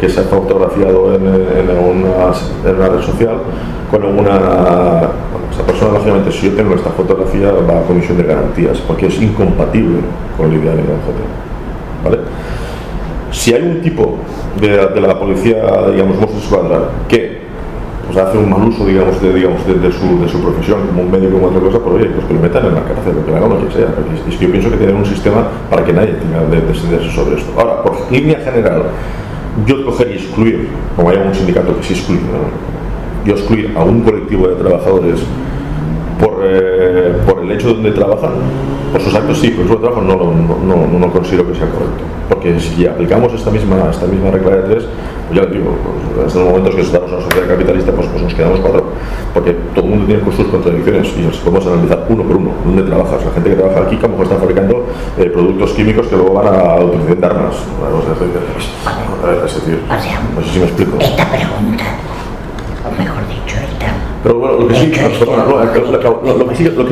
Speaker 2: que se ha fotografiado en una red social con esa persona. Lógicamente, si yo tengo esta fotografía, va a comisión de garantías porque es incompatible con el ideal de la OGT, ¿vale? Si hay un tipo de la policía, digamos, Mossos de Escuadra, que pues hace un mal uso, de su profesión como un médico como otra cosa, pues oye, pues que lo metan en la cárcel, que lo hagan lo que sea. Es que yo pienso que tienen un sistema para que nadie tenga de decidirse sobre esto. Ahora, por línea general, yo coger y excluir, como hay un sindicato que sí excluye, ¿no? Yo excluir a un colectivo de trabajadores por el hecho de donde trabajan, por sus actos sí, por su trabajo no considero que sea correcto. Porque si aplicamos esta misma regla de tres, pues ya digo, pues, en los momentos que estamos en una sociedad capitalista, pues nos quedamos cuatro, porque todo el mundo tiene sus contradicciones y nos podemos analizar uno por uno. ¿Dónde trabajas? La gente que trabaja aquí, que a lo mejor están fabricando productos químicos que luego van a utilización de armas. Es decir, no sé si me explico.
Speaker 1: Esta pregunta, o mejor dicho,
Speaker 2: pero bueno, lo que sí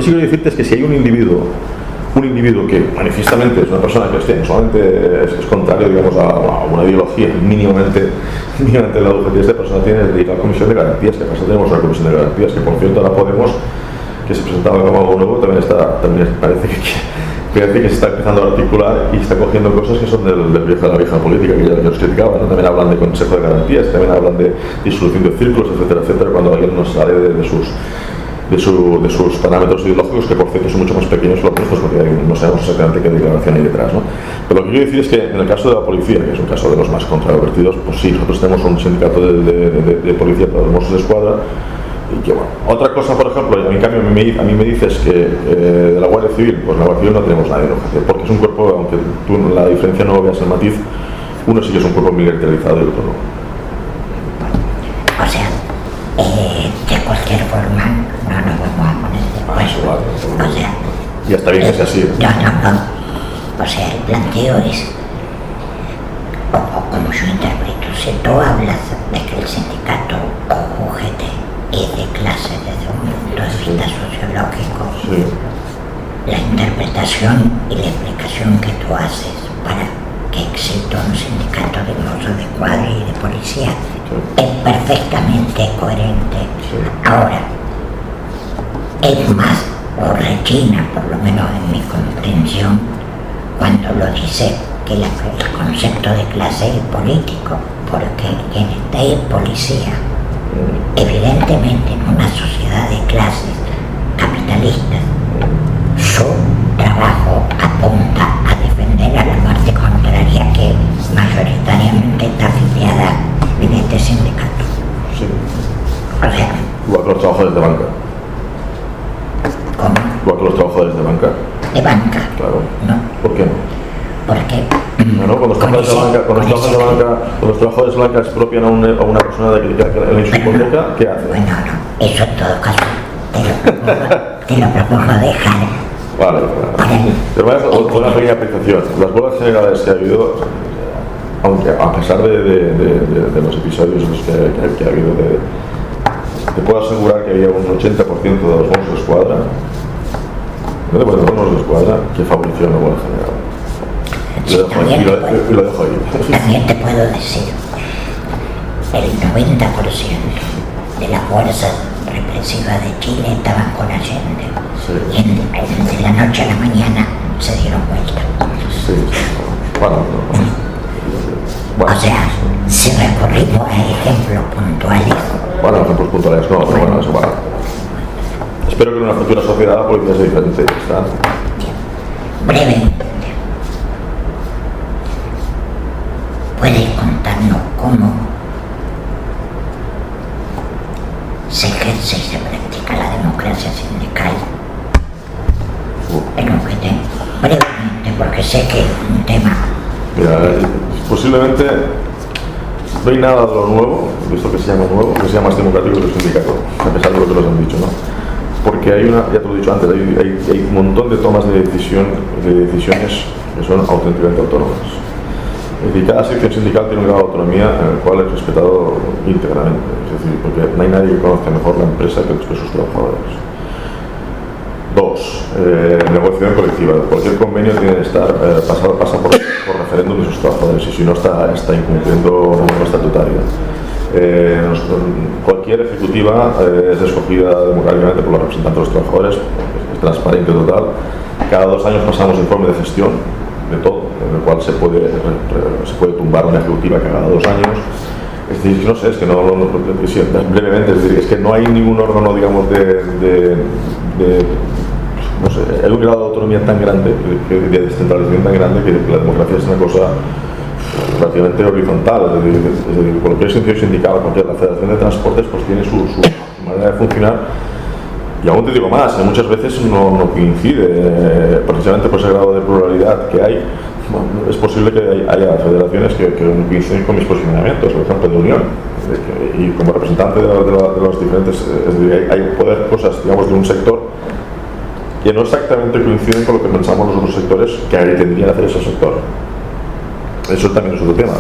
Speaker 2: quiero decirte es que si hay un individuo que manifiestamente es una persona que no solamente es contrario, digamos, a una ideología mínimamente la UGT, esta persona tiene dedicada a la Comisión de Garantías, que acá tenemos una Comisión de Garantías, que por cierto ahora Podemos, que se presentaba como algo nuevo, también parece que se está empezando a articular y está cogiendo cosas que son de la vieja política que ya os criticaba, ¿no? También hablan de Consejo de Garantías, también hablan de disolución de círculos, etcétera, cuando alguien nos sale de sus parámetros ideológicos, que por cierto son mucho más pequeños que los nuestros, porque no sabemos exactamente qué declaración hay detrás, ¿no? Pero lo que quiero decir es que en el caso de la policía, que es un caso de los más controvertidos, pues sí, nosotros tenemos un sindicato de policía para los Mossos de Escuadra. Y que bueno, otra cosa, por ejemplo, en cambio a mí me dices que de la Guardia Civil, pues en la Guardia Civil no tenemos nadie en OGT, porque es un cuerpo, aunque tú la diferencia no veas el matiz, uno sí que es un cuerpo militarizado y el otro no.
Speaker 1: O sea, de cualquier forma no nos vamos a poner de acuerdo. O sea,
Speaker 2: ya está bien que sea así.
Speaker 1: No. O sea, el planteo es, o como yo interpreto, si tú hablas de que el sindicato o UGT es de clase desde un punto de vista sociológico,
Speaker 2: sí,
Speaker 1: la interpretación y la explicación que tú haces para que exista un sindicato de Mossos de Escuadra y de policía es perfectamente coherente.
Speaker 2: Sí.
Speaker 1: Ahora, es más, o rechina, por lo menos en mi comprensión, cuando lo dice que el concepto de clase es político, porque quien está es policía. Evidentemente, en una sociedad de clases capitalistas, su trabajo apunta a defender a la parte contraria que mayoritariamente está afiliada en este sindicato.
Speaker 2: Sí.
Speaker 1: O sea,
Speaker 2: igual que los trabajadores de banca.
Speaker 1: ¿cómo?
Speaker 2: Igual que los trabajadores de banca.
Speaker 1: De banca.
Speaker 2: Claro.
Speaker 1: No.
Speaker 2: ¿Por qué no?
Speaker 1: Porque
Speaker 2: ¿no? Cuando los trabajadores de banca expropian a una persona que le su hipoteca, ¿qué hace?
Speaker 1: Bueno, no, eso en todo caso te lo propongo dejar.
Speaker 2: Vale. Pero una pequeña apreciación. Las huelgas generales que ha habido, aunque a pesar de los episodios que ha habido, te puedo asegurar que había un 80% de los bonos de escuadra, que favoreció una huelga general.
Speaker 1: Sí,
Speaker 2: lo dejo ahí.
Speaker 1: También te puedo decir, el 90% de la fuerza represiva de Chile estaban con Allende.
Speaker 2: Sí.
Speaker 1: Y de la noche a la mañana se dieron vuelta.
Speaker 2: Sí. Bueno.
Speaker 1: O sea, si recurrimos a ejemplos puntuales.
Speaker 2: Bueno, ejemplos puntuales no, pero bueno, eso va. Espero que en una futura sociedad la policía sea diferente. ¿Está?
Speaker 1: Brevemente, ¿puedes contarnos cómo se ejerce y se practica la democracia sindical en UGT? Brevemente, porque sé que es un tema.
Speaker 2: Mira, posiblemente no hay nada de lo nuevo, de esto que se llama nuevo, que sea más democrático que el sindicato, a pesar de lo que nos han dicho, ¿no? Porque hay ya te lo he dicho antes, hay un montón de tomas de decisiones que son auténticamente autónomas. Es decir, cada sección sindical tiene un grado de autonomía en el cual es respetado íntegramente. Es decir, porque no hay nadie que conozca mejor la empresa que sus trabajadores. 2. Negociación colectiva. Cualquier convenio tiene que estar pasa por referéndum de sus trabajadores y si no está incumpliendo la norma estatutaria. Cualquier ejecutiva es escogida democráticamente por los representantes de los trabajadores, es transparente total. Cada 2 años pasamos informe de gestión de todo, en el cual se puede tumbar una ejecutiva cada 2 años. Es decir, no sé, es que brevemente, es que no hay ningún órgano, digamos, no sé, hay un grado de autonomía tan grande, de descentralización tan grande, que la democracia es una cosa relativamente horizontal. Es decir, cualquier sección sindical, la Federación de Transportes, pues tiene su manera de funcionar. Y aún te digo más, muchas veces no coincide, precisamente por ese grado de pluralidad que hay. Bueno, es posible que haya federaciones que no coinciden con mis posicionamientos, por ejemplo, de Unión. Y como representante de los diferentes, es decir, puede haber cosas, digamos, de un sector que no exactamente coinciden con lo que pensamos los otros sectores que tendría que hacer ese sector. Eso también es otro tema.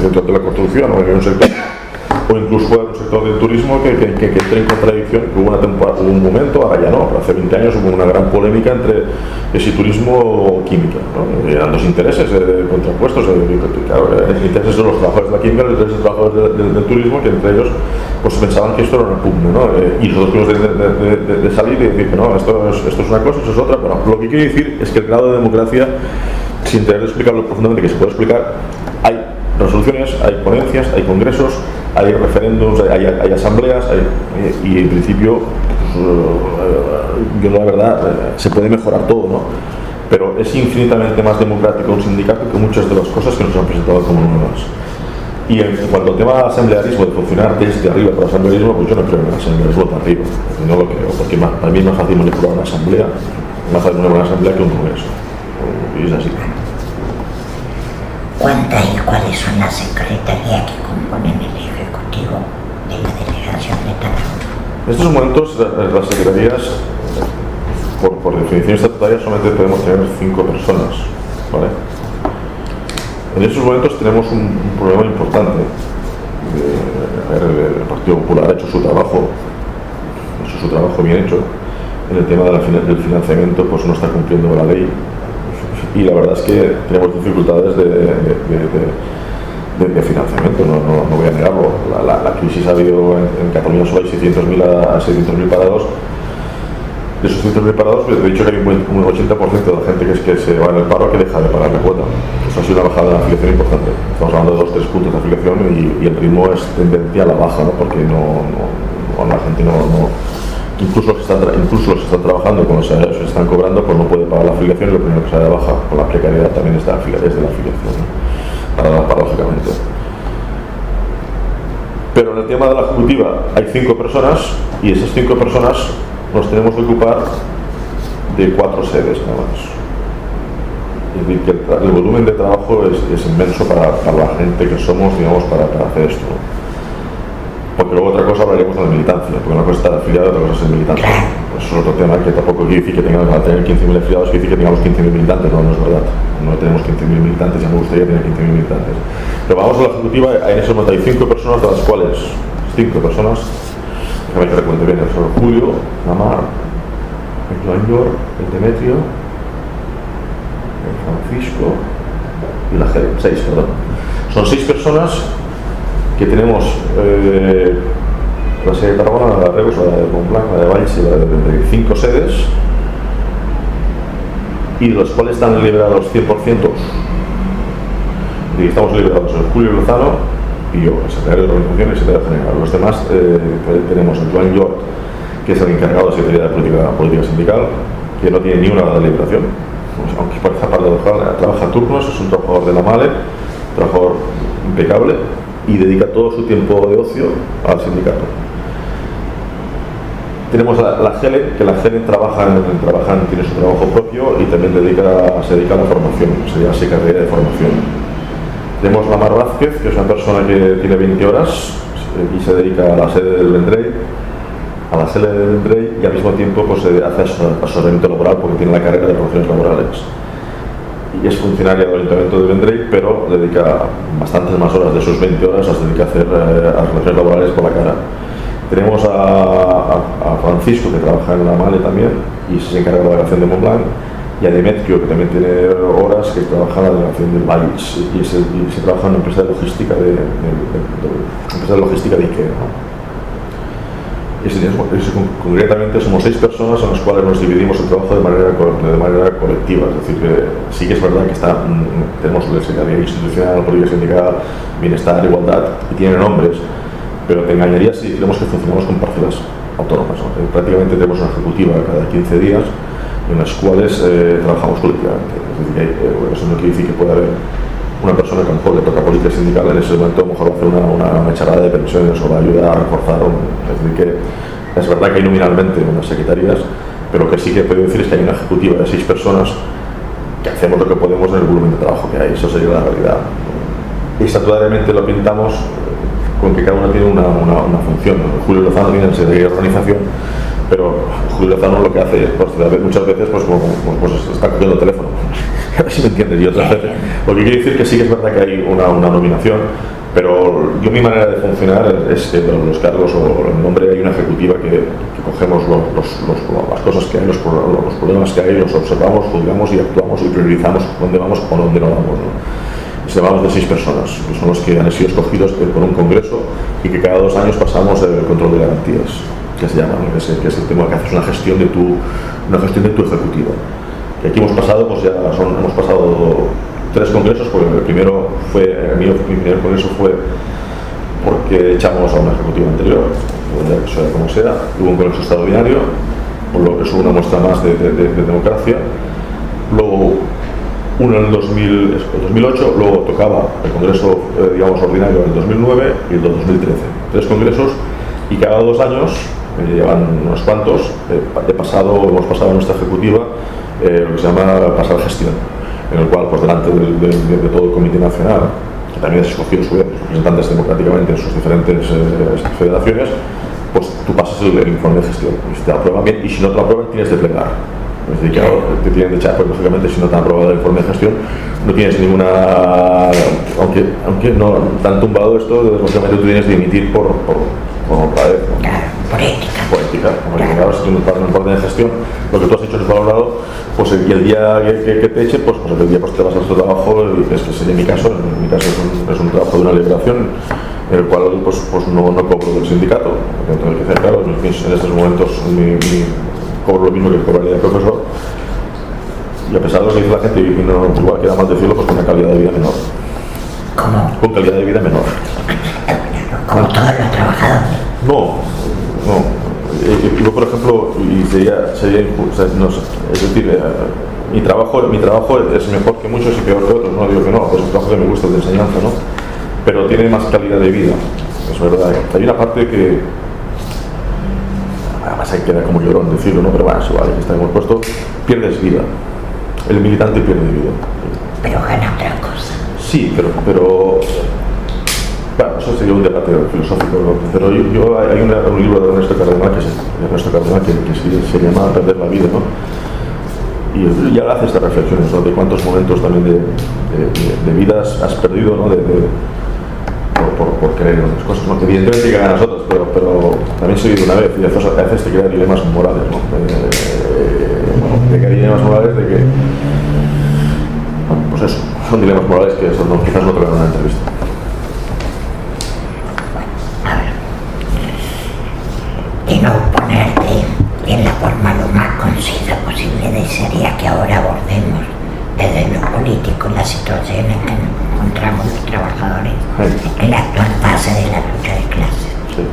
Speaker 2: Dentro de la construcción, hay un sector, o incluso fuera un sector del turismo que entra en contradicción. Hubo un momento, ahora ya no, pero hace 20 años hubo una gran polémica entre si turismo o química, ¿no? Eran dos intereses contrapuestos, claro, intereses de los trabajadores de la química y los intereses de los trabajadores del turismo, que entre ellos pues pensaban que esto era una pugna, ¿no? Y nosotros tuvimos de salir y decir que no, esto es una cosa, esto es otra. Bueno, lo que quiero decir es que el grado de democracia, sin tener que explicarlo profundamente, que se puede explicar, hay resoluciones, hay ponencias, hay congresos, hay referéndums, hay asambleas, y en principio yo la verdad se puede mejorar todo, ¿no? Pero es infinitamente más democrático un sindicato que muchas de las cosas que nos han presentado como nuevas. Y en cuanto al tema del asamblearismo, de funcionar desde arriba para el asamblearismo, pues yo no creo en el asamblearismo de arriba, no lo creo, porque para mí es más fácil manipular una asamblea, más fácil una buena asamblea que un congreso, y es así.
Speaker 1: ¿Cuántas y cuáles son las secretarías que componen el Ejecutivo de la Delegación de Talagante?
Speaker 2: En estos momentos las secretarías, por definición estatutaria, solamente podemos tener 5 personas, ¿vale? En estos momentos tenemos un problema importante. El Partido Popular ha hecho su trabajo bien hecho. En el tema del financiamiento, pues no está cumpliendo la ley. Y la verdad es que tenemos dificultades de financiamiento, no voy a negarlo. La crisis ha habido en Cataluña, solo hay 600.000 parados. De esos 600.000 parados, he dicho que hay un 80% de la gente que se va en el paro que deja de pagar la cuota. Eso ha sido una bajada de la afiliación importante. Estamos hablando de 2-3 puntos de afiliación y el ritmo es tendencia a la baja, ¿no? Porque la gente incluso los que están trabajando con los salarios que se están cobrando, pues no puede pagar la afiliación, y lo primero que sale de baja con la precariedad también es de la afiliación, ¿no? Paradójicamente. Pero en el tema de la ejecutiva hay 5 personas y esas 5 personas nos tenemos que ocupar de 4 sedes nada más. Es decir, que el volumen de trabajo es inmenso para la gente que somos, digamos, para hacer esto, ¿no? Porque luego otra cosa hablaremos de la militancia, porque una cosa es estar afiliado, otra cosa es ser militante. Eso es otro tema que tampoco quiere decir que tengamos, al tener 15.000 afiliados, quiere decir que tengamos 15.000 militantes, no es verdad. No tenemos 15.000 militantes, ya me gustaría tener 15.000 militantes. Pero vamos a la ejecutiva, hay en ese momento hay 5 personas, de las cuales 5 personas, déjame que recuerde bien, son Julio, Namar, el Joan York, el Demetrio, el Francisco y la Helen, 6, perdón. Son 6 personas que tenemos la sede de Tarragona, la de Reus, la de Montblanc, la de Valls y la de 5 sedes, y de los cuales están liberados 100%. Y estamos liberados el Julio Lozano y yo, el secretario de la organización y el secretario general. Los demás tenemos a Joan York, que es el encargado de Secretaría de Política Sindical, que no tiene ni una hora de liberación, pues, aunque parezca paradojal, trabaja a turnos, es un trabajador de la MALE, un trabajador impecable, y dedica todo su tiempo de ocio al sindicato. Tenemos la Helen, que la Helen tiene su trabajo propio y también se dedica a la formación, sería secretaria de formación. Tenemos a Mar Vázquez, que es una persona que tiene 20 horas y se dedica a la sede del Vendrell, y al mismo tiempo pues, hace asesoramiento laboral porque tiene la carrera de relaciones laborales. Y es funcionaria del Ayuntamiento de Vendrell, pero dedica bastantes más horas de sus 20 horas, las dedica a hacer a relaciones laborales por la cara. Tenemos a Francisco, que trabaja en la MALE también y se encarga de la delegación de Montblanc, y a Demetrio, que también tiene horas, que trabaja en la delegación del Valls y se trabaja en una empresa de logística de IKEA, ¿no? Concretamente somos 6 personas en las cuales nos dividimos el trabajo de manera colectiva, es decir, que sí que es verdad que tenemos la Secretaría Institucional, Política Sindical, Bienestar, Igualdad, y tienen nombres, pero te engañaría si decimos que funcionamos con parcelas autónomas, ¿no? Prácticamente tenemos una ejecutiva cada 15 días en las cuales trabajamos colectivamente. Es decir, eso no quiere decir que pueda haber una persona que a lo mejor le toca política sindical, en ese momento a lo mejor va a hacer una charada de pensiones o va a ayudar a reforzar. Es decir, que es verdad que hay nominalmente unas secretarías, pero que sí que puedo decir es que hay una ejecutiva de 6 personas que hacemos lo que podemos en el volumen de trabajo que hay. Eso sería la realidad. Y estatutariamente lo pintamos con que cada uno tiene una función. Julio Lozano tiene el secretario de organización, pero Julio Lozano lo que hace pues, muchas veces pues está cogiendo el teléfono. A ver si me entiendes. Y otras veces, lo que quiere decir que sí que es verdad que hay una nominación, pero yo mi manera de funcionar es que los cargos o el nombre hay una ejecutiva que cogemos las cosas que hay, los problemas que hay, los observamos, juzgamos y actuamos y priorizamos dónde vamos o dónde no vamos, ¿no? Y hablamos de 6 personas, que son los que han sido escogidos por un congreso y que cada 2 años pasamos el control de garantías, que se llama, ¿no? que es el tema que haces una gestión de tu ejecutiva. Y aquí hemos pasado, pues hemos pasado 3 congresos, porque el primero fue, mi primer congreso fue porque echamos a una ejecutiva anterior, ya que sea como sea, hubo un congreso extraordinario, por lo que es una muestra más de democracia. Luego uno en el 2008, luego tocaba el congreso ordinario en el 2009 y el 2013. 3 congresos y cada 2 años, llevan unos cuantos, hemos pasado a nuestra ejecutiva lo que se llama pasar gestión, en el cual pues delante de todo el Comité Nacional, que también es escogido sus representantes democráticamente en sus diferentes federaciones, pues tú pasas el informe de gestión y si te aprueban bien, y si no te lo aprueban tienes de plegar. Es decir, claro, te tienen de echar, pues lógicamente si no te han aprobado el informe de gestión no tienes ninguna, aunque no te han tumbado esto, lógicamente tú tienes de emitir por otra vez, ¿no? Por ética, claro, si tú no pasas un informe de gestión, lo que tú has hecho es valorado, pues el día que te eche, pues el día pues te vas a tu trabajo, y dices que sería mi caso es un trabajo de una liberación en el cual pues no cobro del sindicato, entonces que hacer claro, en estos momentos cobro lo mismo que cobraría el profesor, y a pesar de lo que dice la gente, y no igual queda mal decirlo, pues con una calidad de vida menor.
Speaker 1: ¿Cómo?
Speaker 2: Con calidad de vida menor.
Speaker 1: Como todos los trabajadores.
Speaker 2: No. Yo, por ejemplo, y sería no sé, es decir, mi trabajo es mejor que muchos y peor que otros, no digo que no, pues es un trabajo que me gusta de enseñanza, ¿no? Pero tiene más calidad de vida, es verdad. Hay una parte que además hay que quedar como llorón decirlo, ¿no? Pero bueno, eso vale, que está hemos puesto, pierdes vida. el militante pierde vida.
Speaker 1: Pero gana otra cosa.
Speaker 2: Sí, pero bueno, eso sería un debate filosófico, ¿no? Pero hay un libro de Ernesto Cardenal que se llama Perder la vida, ¿no? Y ya hace estas reflexiones, ¿no? De cuántos momentos también de vidas has perdido, ¿no? Por creer en otras cosas, ¿no? Que evidentemente llegan a nosotros, pero también se vive una vez y a veces te crea dilemas morales, ¿no? De que hay dilemas morales de que, bueno, pues eso, son dilemas morales que eso no, quizás no tocan en una entrevista.
Speaker 1: Y no ponerte en la forma lo más concisa posible desearía que ahora abordemos desde lo político la situación en que nos encontramos los trabajadores en la actual fase de la lucha de clases.
Speaker 2: Sí.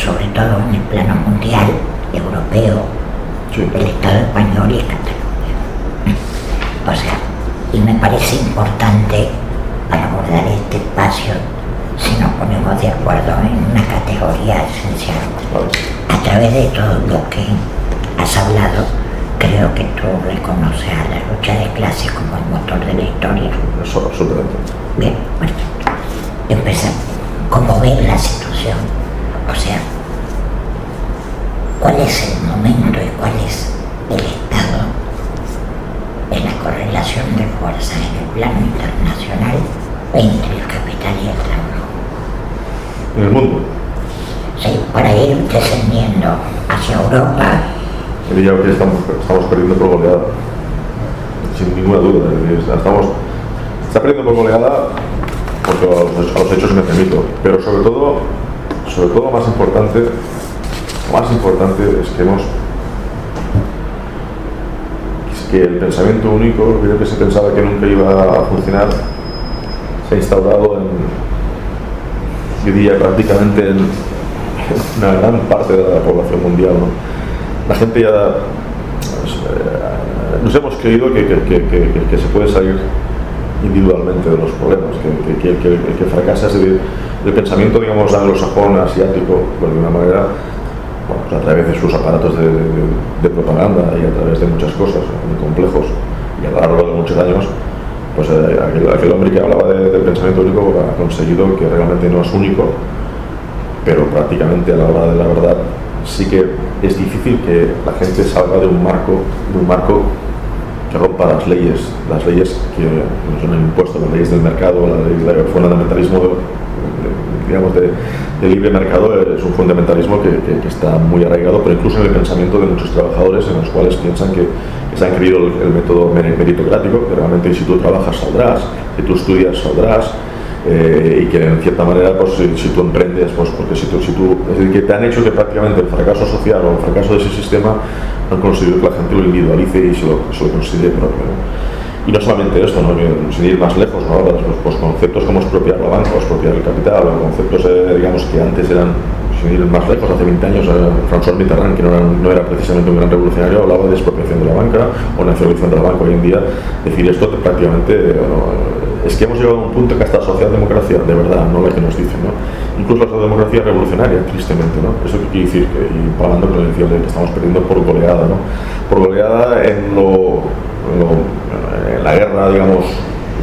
Speaker 1: Sobre todo en el plano mundial, europeo,
Speaker 2: Sí.
Speaker 1: del Estado español y Cataluña. O sea, y me parece importante para abordar este espacio si nos ponemos de acuerdo en una categoría esencial.
Speaker 2: Vale.
Speaker 1: A través de todo lo que has hablado, creo que tú reconoces a la lucha de clases como el motor de la historia.
Speaker 2: Eso, absolutamente.
Speaker 1: Bien, perfecto. Empezamos. ¿Cómo ves la situación? O sea, ¿cuál es el momento y cuál es el estado de la correlación de fuerzas en el plano internacional entre el capital y el trabajo?
Speaker 2: En el mundo.
Speaker 1: Sí, para ir descendiendo hacia Europa.
Speaker 2: Diría que estamos perdiendo por goleada, sin ninguna duda. Está perdiendo por goleada porque a los hechos me remito, pero sobre todo más importante es que el pensamiento único, creo que se pensaba que nunca iba a funcionar, se ha instaurado yo diría prácticamente en una gran parte de la población mundial, ¿no? La gente ya nos hemos creído que se puede salir individualmente de los problemas, que fracasa el pensamiento, digamos, anglosajón, asiático, pues de una manera, bueno, pues a través de sus aparatos de propaganda y a través de muchas cosas muy complejos y a lo largo de muchos años, pues aquel hombre que hablaba del pensamiento único ha conseguido que realmente no es único, pero prácticamente a la hora de la verdad sí que es difícil que la gente salga de un marco que rompa las leyes que nos han impuesto, las leyes del mercado, el fundamentalismo de libre mercado es un fundamentalismo que está muy arraigado, pero incluso en el pensamiento de muchos trabajadores, en los cuales piensan que se han creído el método meritocrático, que realmente si tú trabajas saldrás, si tú estudias saldrás, y que en cierta manera, pues si tú emprendes, pues porque si tú es decir, que te han hecho que prácticamente el fracaso social o el fracaso de ese sistema han conseguido que la gente lo individualice y se lo considere propio, ¿no? Y no solamente esto, ¿no? Sin ir más lejos, ¿no? Pues conceptos como expropiar la banca o expropiar el capital, o conceptos digamos que antes eran, sin ir más lejos, hace 20 años François Mitterrand, que no era precisamente un gran revolucionario, hablaba de expropiación de la banca o nacionalización de la banca. Hoy en día decir esto prácticamente es que hemos llegado a un punto que hasta la socialdemocracia, de verdad, no la que nos dicen, ¿no? Incluso la socialdemocracia revolucionaria, tristemente, ¿no? Eso que quiere decir, y hablando con el decía de que estamos perdiendo por goleada, ¿no? Por goleada en la guerra, digamos,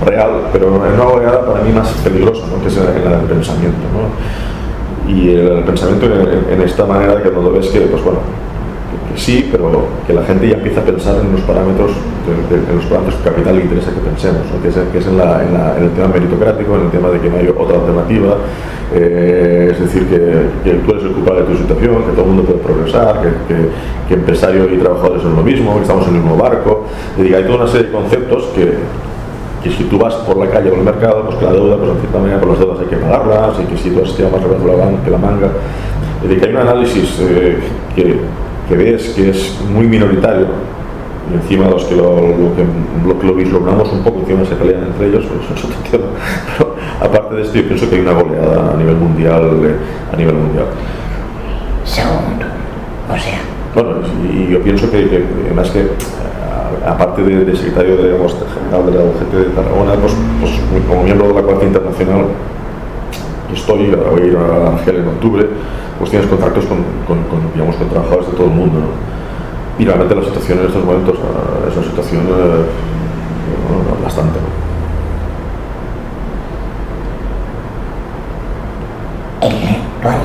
Speaker 2: real, pero en una goleada para mí más peligrosa, ¿no? Que es en la del pensamiento, ¿no? Y el pensamiento en esta manera de que no lo ves que, pues bueno, que sí, pero que la gente ya empieza a pensar en los parámetros en los parámetros que capital le interesa que pensemos, ¿no? que es en el tema meritocrático, en el tema de que no hay otra alternativa, es decir, que tú eres el culpable de tu situación, que todo el mundo puede progresar, que empresario y trabajadores son lo mismo, que estamos en el mismo barco. Hay toda una serie de conceptos que si tú vas por la calle o el mercado, pues que la deuda, pues en cierta manera, por las deudas hay que pagarlas, y que si tú has tirado más que la manga. Es decir, que hay un análisis que ves que es muy minoritario, y encima los que lo vislumbramos un poco, encima se pelean entre ellos, pues eso es otro tema. Pero aparte de esto, yo pienso que hay una goleada a nivel mundial.
Speaker 1: Segundo, o sea.
Speaker 2: Bueno, y yo pienso que además que aparte de secretario general de la UGT de Tarragona, pues como miembro de la Cuarta Internacional, voy a ir a Argel en octubre, pues tienes contactos con trabajadores de todo el mundo, ¿no? Y realmente la situación en estos momentos es una situación bastante.
Speaker 1: En el actual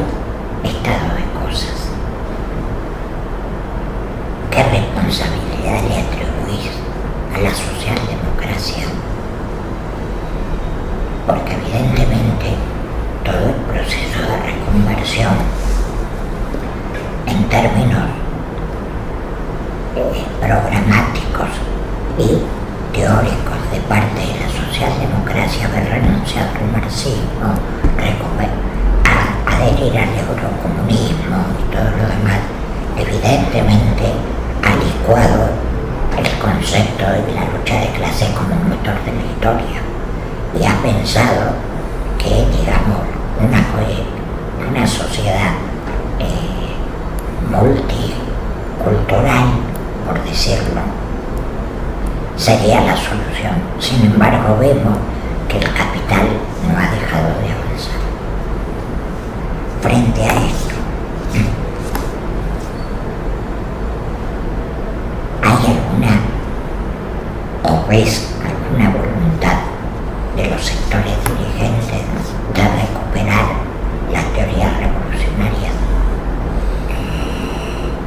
Speaker 1: estado de cosas, ¿qué responsabilidad le atribuís a la socialdemocracia? Porque evidentemente todo el proceso de reconversión en términos programáticos y teóricos de parte de la socialdemocracia, haber renunciado al marxismo, adherir al eurocomunismo y todo lo demás, evidentemente ha licuado el concepto de la lucha de clases como un motor de la historia y ha pensado que, digamos, una sociedad multicultural, por decirlo, sería la solución. Sin embargo, vemos que el capital no ha dejado de avanzar. Frente a esto, ¿hay ves alguna voluntad de los sectores dirigentes de recuperar las teorías revolucionarias?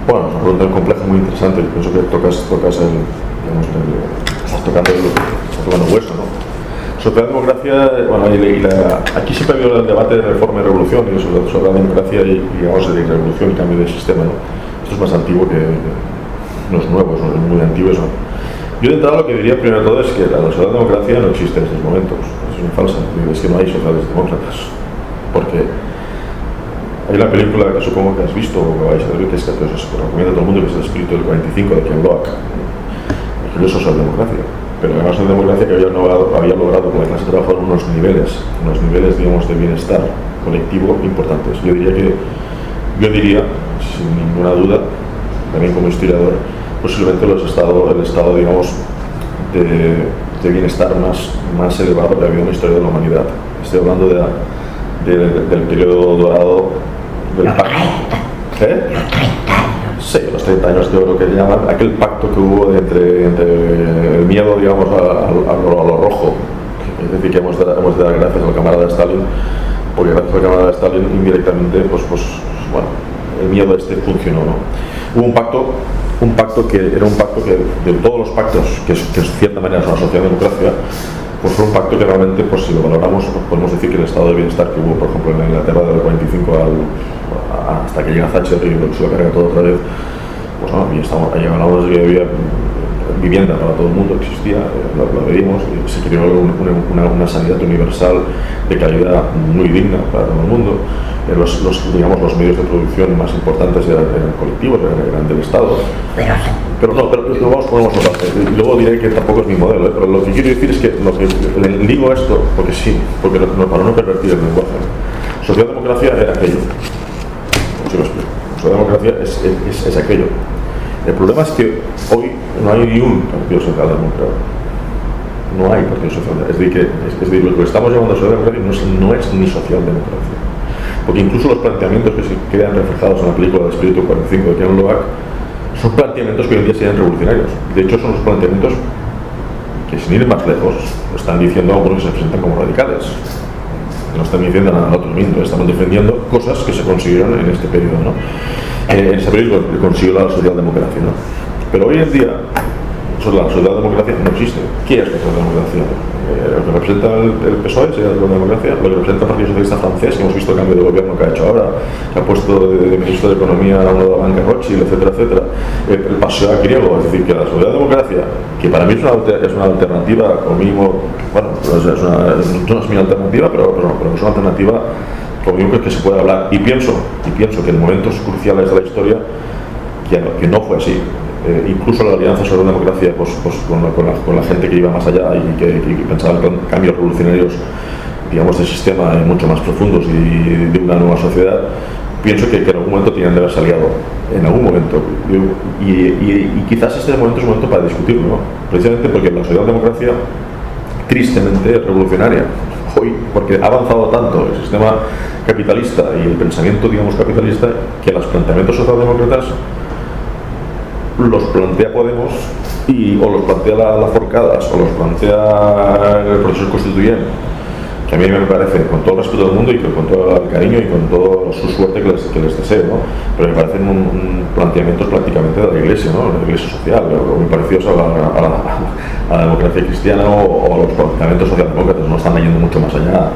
Speaker 2: Bueno, es una pregunta compleja, muy interesante. Pienso que estás tocando el hueso, ¿no? Sobre la democracia, bueno, aquí siempre ha habido el debate de reforma y revolución, y sobre la democracia y digamos, de revolución y cambio de sistema, ¿no? Esto es más antiguo no es nuevo, es muy antiguo eso. Yo de entrada lo que diría primero de todo es que la socialdemocracia no existe en estos momentos, es una falsa, es que no hay socialdemócratas, porque hay una película que supongo que has visto o que vais a ver, que es que lo recomiendo a todo el mundo, que es El espíritu del 45 de Ken Loach, que no es socialdemocracia, pero además es democracia que había logrado con la clase trabajadora unos niveles, digamos, de bienestar colectivo importantes. Yo diría, sin ninguna duda, también como historiador, posiblemente el estado digamos, de bienestar más elevado que ha habido en la historia de la humanidad. Estoy hablando del periodo dorado del pacto. ¿Eh?
Speaker 1: Los 30 años.
Speaker 2: Sí, los 30 años de oro que llaman, aquel pacto que hubo entre el miedo, digamos, a lo rojo. Es decir, que hemos de dar gracias al camarada Stalin, porque gracias al camarada Stalin indirectamente, pues bueno, el miedo funcionó, ¿no? Hubo un pacto que era un pacto que, de todos los pactos que de cierta manera son la socialdemocracia, pues fue un pacto que realmente, pues si lo valoramos, pues podemos decir que el estado de bienestar que hubo, por ejemplo, en Inglaterra del 45 hasta que llega Thatcher y se lo carga todo otra vez, pues no, ahí hablamos de que había vivienda para todo el mundo, existía, lo veíamos, y se creó una sanidad universal de calidad muy digna para todo el mundo. Los medios de producción más importantes eran colectivos, eran del Estado. Pero vamos a parte. Y luego diré que tampoco es mi modelo, pero lo que quiero decir es que digo esto porque para no pervertir el lenguaje. Socialdemocracia era aquello. Si lo explico. Socialdemocracia es aquello. El problema es que hoy no hay ni un partido socialdemócrata. No hay partido socialdemócrata. Es decir, lo que estamos llamando socialdemocracia no es ni socialdemocracia. Porque incluso los planteamientos que se quedan reflejados en la película del espíritu 45 de Ken Loach son planteamientos que hoy en día serían revolucionarios. De hecho, son los planteamientos que, sin ir más lejos, están diciendo algunos que se presentan como radicales. No están diciendo nada al otro mundo, estamos defendiendo cosas que se consiguieron en este periodo, ¿no? En ese periodo consiguió la socialdemocracia, ¿no? Pero hoy en día, la socialdemocracia no existe. ¿Qué es la socialdemocracia? Lo que representa el PSOE sería la socialdemocracia, lo que representa el Partido Socialista francés, que hemos visto el cambio de gobierno que ha hecho ahora, que ha puesto de ministro de Economía a uno de la banca Rothschild, etcétera, etcétera. El paseo griego, es decir, que la socialdemocracia, que para mí es una alternativa, como mínimo, bueno, no es mi alternativa, pero es una alternativa como mínimo que se puede hablar. Y pienso que en momentos cruciales de la historia que no fue así. Incluso la Alianza sobre la Democracia, pues con la gente que iba más allá y que pensaba en cambios revolucionarios, digamos, de sistema mucho más profundos y de una nueva sociedad, pienso que en algún momento tenían de haberse aliado, en algún momento, y quizás este momento es un momento para discutirlo, ¿no? Precisamente porque la socialdemocracia, tristemente, es revolucionaria hoy, porque ha avanzado tanto el sistema capitalista y el pensamiento, digamos, capitalista, que los planteamientos socialdemócratas los plantea Podemos o los plantea las Forcadas o los plantea el proceso constituyente, que a mí me parece, con todo el respeto del mundo y con todo el cariño y con toda su suerte que les deseo, ¿no? Pero me parecen un planteamientos prácticamente de la Iglesia, ¿no? La Iglesia social, o muy parecidos a la democracia cristiana o a los planteamientos socialdemócratas. No están yendo mucho más allá,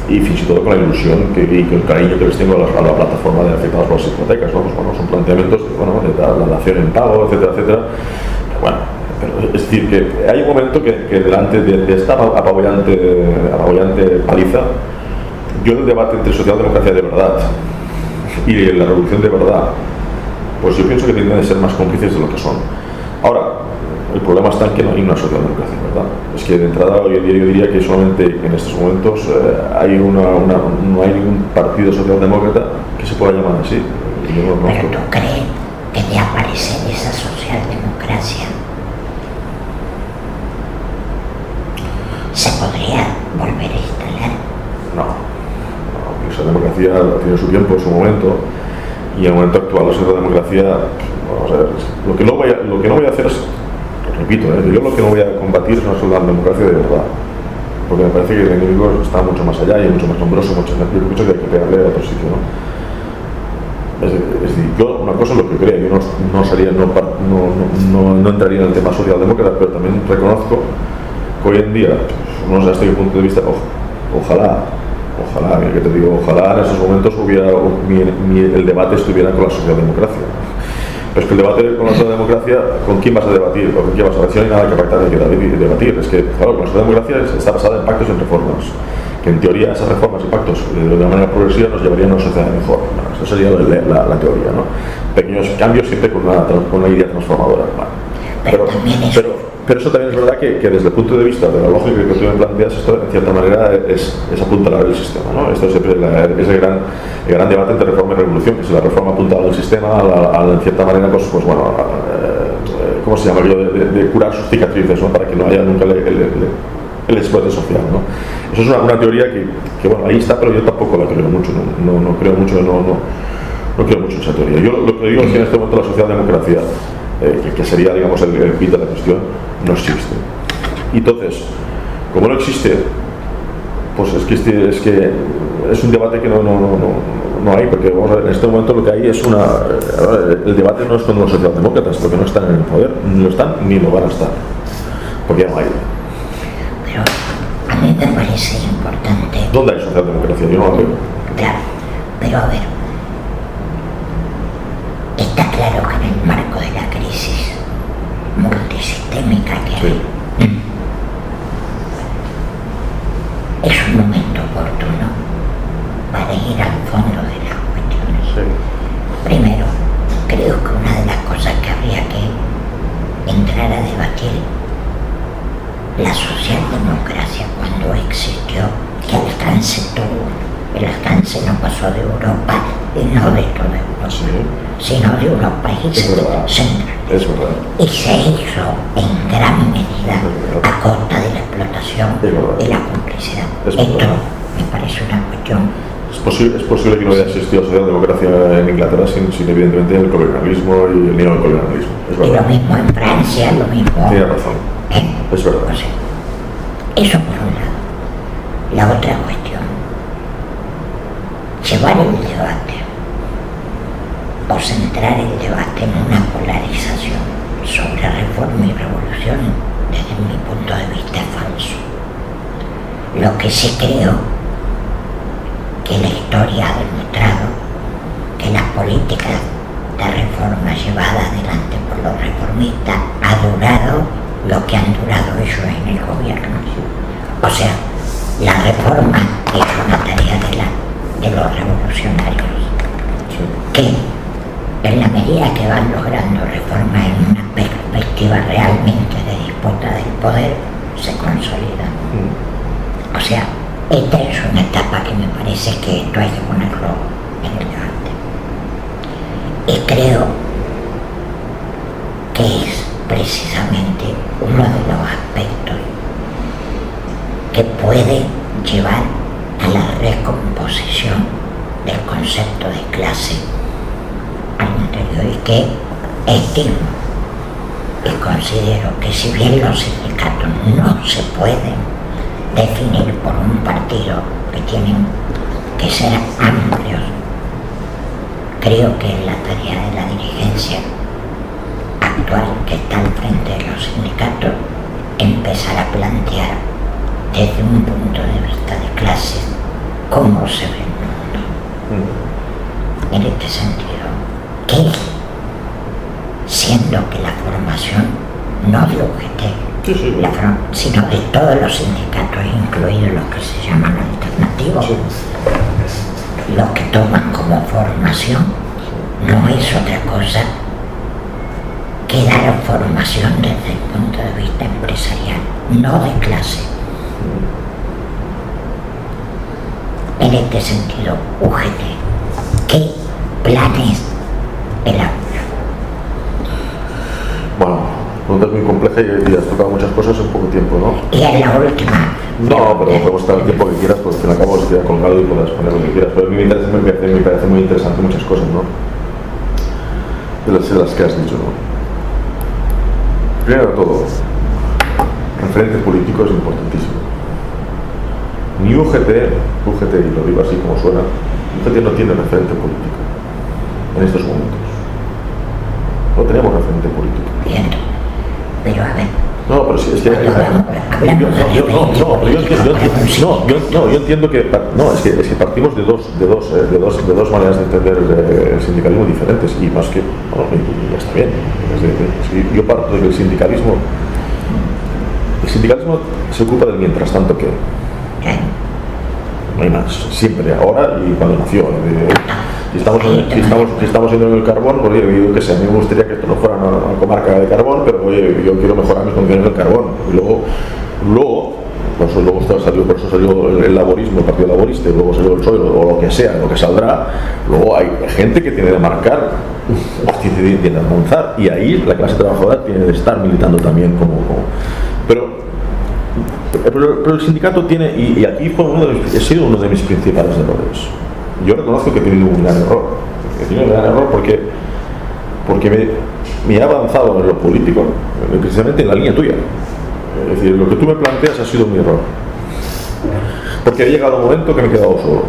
Speaker 2: y fins y todo con la ilusión y con el cariño que les tengo a la plataforma de afectados por las hipotecas, ¿no? Pues bueno, son planteamientos de la dación en pago, etcétera, etcétera. Pero bueno, es decir, que hay un momento que delante de esta apabullante paliza, yo en el debate entre socialdemocracia de verdad y la revolución de verdad, pues yo pienso que tienden a ser más cómplices de lo que son. Ahora, el problema está en que no hay una socialdemocracia, ¿verdad? Es que de entrada hoy en día yo diría que solamente en estos momentos no hay ningún partido socialdemócrata que se pueda llamar así.
Speaker 1: Pero ¿tú crees que de aparecer esa socialdemocracia se podría volver a instalar?
Speaker 2: No, la socialdemocracia tiene su tiempo, su momento, y en el momento actual la socialdemocracia, vamos a ver, lo que no voy a hacer es, repito, yo lo que no voy a combatir es una socialdemocracia de verdad, porque me parece que el enemigo está mucho más allá y mucho más nombroso, mucho que hay que pegarle a otro sitio, ¿no? Es decir, yo una cosa es lo que creo, yo no entraría en el tema socialdemócrata, pero también reconozco que hoy en día, no sé hasta qué punto de vista, ojalá, mira que te digo, ojalá en esos momentos el debate estuviera con la socialdemocracia. Pero es que el debate con la socialdemocracia, ¿con quién vas a debatir? ¿O con quién vas a debatir? Si no hay nada que pactar ni que debatir. Es que, claro, la socialdemocracia está basada en pactos y en reformas. Que en teoría esas reformas y pactos de una manera progresiva nos llevarían a una sociedad mejor. Bueno, esto sería la teoría, ¿no? Pequeños cambios siempre con una idea transformadora. Bueno, pero eso también es verdad que desde el punto de vista de la lógica que tú me planteas, esto en cierta manera es apuntalar el sistema, ¿no? Esto siempre es el gran debate entre reforma y revolución, que si la reforma apuntala el sistema, en cierta manera, pues bueno, ¿cómo se llama? De curar sus cicatrices, ¿no? Para que no haya nunca el explote social, ¿no? Eso es una teoría que bueno, ahí está, pero yo tampoco la creo mucho, no creo mucho, no creo mucho en esa teoría. Yo lo que digo es que en este momento la socialdemocracia, que sería, digamos, el quid de la cuestión, no existe. Y entonces, como no existe, pues es que es un debate que no hay, porque vamos a ver, en este momento lo que hay es el debate no es con los socialdemócratas, porque no están en el poder, ni lo están ni lo van a estar, porque no hay.
Speaker 1: Pero a mí me parece importante.
Speaker 2: ¿Dónde hay socialdemocracia? Yo no la veo.
Speaker 1: Claro, pero a ver, está claro que en el marco de la crisis multisistémica que hay, es un momento oportuno para ir al fondo de las cuestiones.
Speaker 2: Sí.
Speaker 1: Primero, creo que una de las cosas que habría que entrar a debatir, la socialdemocracia cuando existió, ¿qué alcance tuvo? El alcance no pasó de Europa y no de toda Europa, sino de unos países centrales.
Speaker 2: Es verdad.
Speaker 1: Y se hizo en gran medida a costa de la explotación y la complicidad. Esto me parece una cuestión.
Speaker 2: Es posible que no haya existido socialdemocracia en Inglaterra sin evidentemente el colonialismo y el neocolonialismo. Es verdad.
Speaker 1: Y lo mismo en Francia, lo mismo.
Speaker 2: Tiene razón. Es verdad.
Speaker 1: O sea, eso por un lado. La otra cuestión, llevar el debate o centrar el debate en una polarización sobre reforma y revolución, desde mi punto de vista, es falso. Lo que sí creo que la historia ha demostrado que las políticas de reforma llevada adelante por los reformistas ha durado lo que han durado ellos en el gobierno. O sea, la reforma es una tarea de los revolucionarios, que en la medida que van logrando reformas en una perspectiva realmente de disputa del poder, se consolidan. O sea, esta es una etapa que me parece que esto hay que ponerlo en el debate. Y creo que es precisamente uno de los aspectos que puede llevar a la recomposición del concepto de clase al interior y que estimo y considero que si bien los sindicatos no se pueden definir por un partido, que tienen que ser amplios, creo que es la tarea de la dirigencia actual que está al frente de los sindicatos empezar a plantear desde un punto de vista de clases cómo se ve el mundo. En este sentido, que siendo que la formación no de UGT, sino de todos los sindicatos, incluidos los que se llaman alternativos, lo que toman como formación no es otra cosa que dar formación desde el punto de vista empresarial, no de clase. En este sentido, UGT, ¿qué planes elabora?
Speaker 2: Bueno, la pregunta es muy compleja y has tocado muchas cosas en poco tiempo, ¿no?
Speaker 1: Y es la última.
Speaker 2: No, pero podemos estar el tiempo que quieras, porque al fin y al cabo se queda colgado y puedas poner lo que quieras. Pero a mí me parece muy interesante muchas cosas, ¿no? De las que has dicho, ¿no? Primero de todo, el frente político es importantísimo. Ni UGT, y lo digo así como suena, UGT no tiene referente político en estos momentos. No tenemos referente político.
Speaker 1: Bien, pero a ver.
Speaker 2: No, pero sí, es que yo entiendo que es que partimos de dos maneras de entender el sindicalismo diferentes y más que bueno, y ya está bien. Es decir, yo parto de que el sindicalismo se ocupa del mientras tanto que no hay más, siempre, ahora y cuando nació. Si estamos yendo en el carbón, pues oye, yo que sé, a mí me gustaría que esto no fuera una comarca de carbón, pero oye, yo quiero mejorar mis condiciones del carbón. Y luego por eso salió el laborismo, el Partido Laborista, y luego salió el PSOE, o lo que sea, lo que saldrá. Luego hay gente que tiene de marcar, tiene de avanzar, y ahí la clase trabajadora tiene de estar militando también Pero el sindicato tiene, y aquí fue he sido uno de mis principales errores. Yo reconozco que he tenido un gran error. Porque me he avanzado en lo político, precisamente en la línea tuya. Es decir, lo que tú me planteas ha sido mi error. Porque ha llegado un momento que me he quedado solo.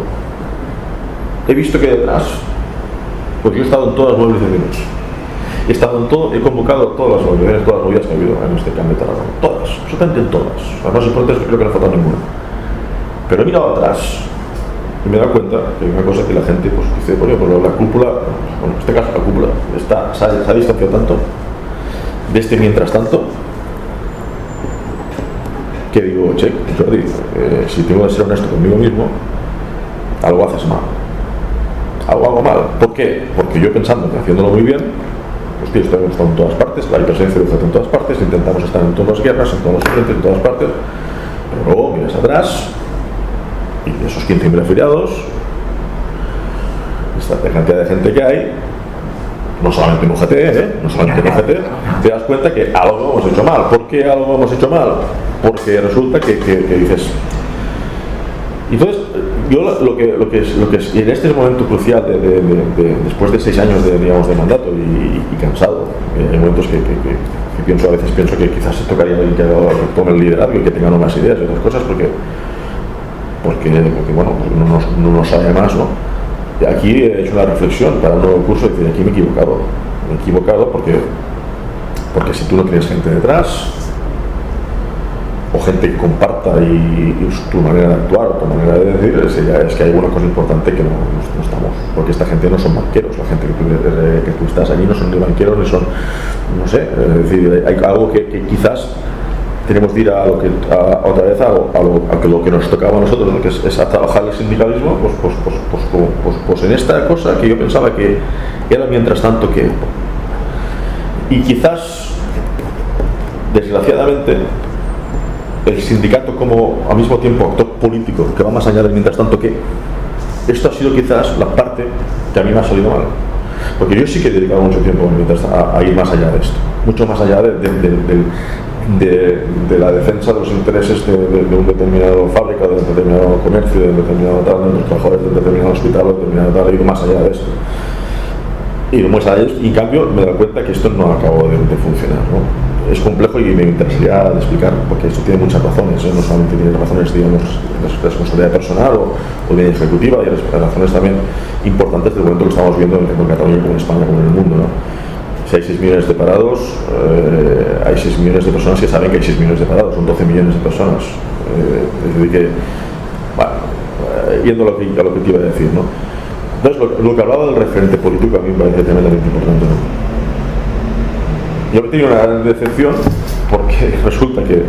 Speaker 2: He visto que detrás, porque yo he estado en todas las movilizaciones. He convocado todas las movilizaciones, todas las movidas que ha habido en este cambio de Tarragona. Todas, absolutamente en todas. Además, en protestas creo que no ha faltado ninguna. Pero he mirado atrás y me he dado cuenta que hay una cosa que la gente pues dice, bueno, pues la cúpula, bueno, en este caso la cúpula se ha distanciado tanto de este mientras tanto que digo, che, Jordi, si tengo que ser honesto conmigo mismo, algo haces mal. Algo mal. ¿Por qué? Porque yo pensando que haciéndolo muy bien, pues tío, estamos en todas partes, la presencia de en todas partes, intentamos estar en todas las guerras, en todos los frentes, en todas partes, pero luego miras atrás y de esos 15.000 afiliados, esta cantidad de gente que hay, no solamente en UGT, no solamente en UGT, te das cuenta que algo hemos hecho mal. ¿Por qué algo hemos hecho mal? Porque resulta que dices. Entonces, yo lo que es en este momento crucial después de 6 años de mandato y cansado, hay momentos que pienso, a veces pienso que quizás se tocaría alguien que tome el liderazgo y que tenga nuevas ideas y otras cosas, porque bueno, no nos sabe más, ¿no? Y aquí he hecho una reflexión para un nuevo curso y decir, aquí me he equivocado porque si tú no tienes gente detrás o gente que comparta y tu manera de actuar o tu manera de decir, es que hay una cosa importante que no estamos, porque esta gente no son banqueros, la gente que tú estás allí no son ni banqueros ni son, no sé, es decir, hay algo que quizás tenemos que ir otra vez a lo que nos tocaba a nosotros, ¿no? Que es a trabajar el sindicalismo, pues en esta cosa que yo pensaba que era mientras tanto que, y quizás desgraciadamente el sindicato como al mismo tiempo actor político que va más allá del mientras tanto que, esto ha sido quizás la parte que a mí me ha salido mal, porque yo sí que he dedicado mucho tiempo a ir más allá de esto, mucho más allá de la defensa de los intereses de un determinado fábrica, de un determinado comercio, de un determinado tal, de los trabajadores de un determinado hospital, de un determinado tal, y más allá de esto. y lo muestra a ellos, y en cambio me doy cuenta que esto no acabó de funcionar, ¿no? Es complejo y me interesaría explicar, porque esto tiene muchas razones, ¿eh? No solamente tiene razones, digamos, de responsabilidad personal o de ejecutiva, y razones también importantes del momento que estamos viendo tanto en Cataluña como en España como en el mundo, ¿no? Si hay 6 millones de parados, hay 6 millones de personas que saben que hay 6 millones de parados, son 12 millones de personas. Es decir que, bueno, yendo a lo que te iba a decir, ¿no? Entonces, lo que hablaba del referente político a mí me parece tremendamente importante, ¿no? Yo he tenido una gran decepción porque resulta que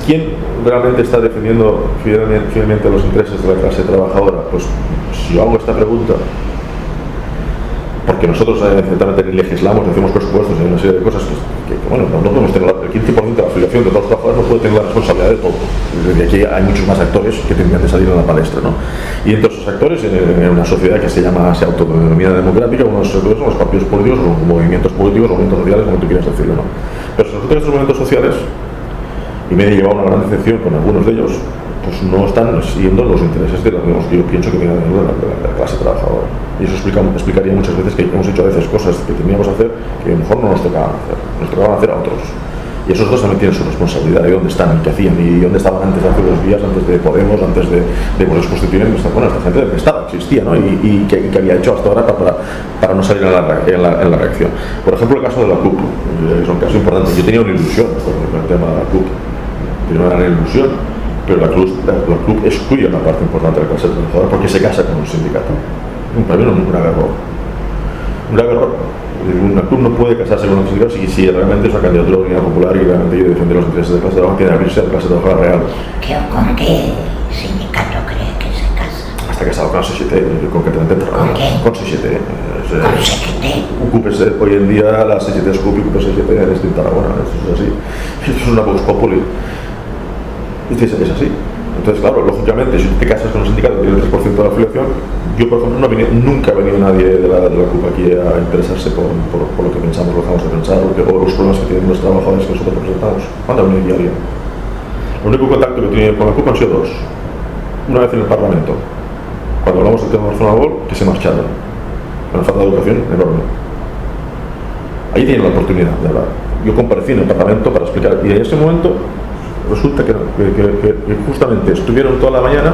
Speaker 2: ¿quién realmente está defendiendo fielmente los intereses de la clase trabajadora? Pues si yo hago esta pregunta, porque nosotros ciertamente legislamos, hacemos presupuestos y una serie de cosas que bueno, no podemos tener el 15% de la afiliación de todos los trabajadores no puede tener la responsabilidad de todo. Desde aquí hay muchos más actores que tendrían de salir a la palestra, ¿no? Y entre esos actores, en una sociedad que se autodenomina democrática, uno de esos actores son los partidos políticos, los movimientos políticos, los movimientos sociales, como tú quieras decirlo, ¿no? Pero resulta que estos movimientos sociales, y me he llevado una gran decepción con algunos de ellos, pues no están siguiendo los intereses de los que yo pienso que vienen de la clase trabajadora. Y eso explicaría muchas veces que hemos hecho a veces cosas que teníamos que hacer que a lo mejor no nos tocaban hacer, nos tocaban hacer a otros. Y esos dos también tienen su responsabilidad de dónde están y qué hacían y dónde estaban antes de hace 2 días, antes de Podemos, antes de los constituyentes. Bueno, esta gente estaba, existía, ¿no? Y que había hecho hasta ahora para no salir en la reacción. Por ejemplo, el caso de la CUP, es un caso importante. Yo tenía una ilusión con el tema de la CUP, tenía una gran ilusión, pero la CUP excluye una parte importante de la clase trabajadora porque se casa con un sindicato. Para mí no es un grave error. Un grave error. Una CUP no puede casarse con un sindicato si realmente es una candidatura de unidad popular y realmente quiere defender los intereses de la clase trabajadora, tiene que abrirse a la clase trabajadora real.
Speaker 1: ¿Con qué sindicato cree que se casa?
Speaker 2: Está casado con la CGT, concretamente en Tarragona.
Speaker 1: ¿Con qué?
Speaker 2: Con CGT.
Speaker 1: ¿Con CGT?
Speaker 2: CUP hoy en día la CGT es CUP y CUP es CGT en Tarragona. Esto es así. Esto es una vox populi. Es así. Entonces, claro, lógicamente, si te casas con un sindicato que tiene el 3% de la afiliación, yo, por ejemplo, nunca ha venido nadie de la CUP aquí a interesarse por lo que pensamos, lo que dejamos de pensar, o los problemas que tienen los trabajadores que nosotros representamos. ¿Cuándo ha venido diario? El único contacto que he tenido con la CUP han sido 2. Una vez en el Parlamento, cuando hablamos del tema de Barcelona World, que se marcharon. Con una falta de educación enorme. Ahí tienen la oportunidad de hablar. Yo comparecí en el Parlamento para explicar, y en ese momento resulta que justamente estuvieron toda la mañana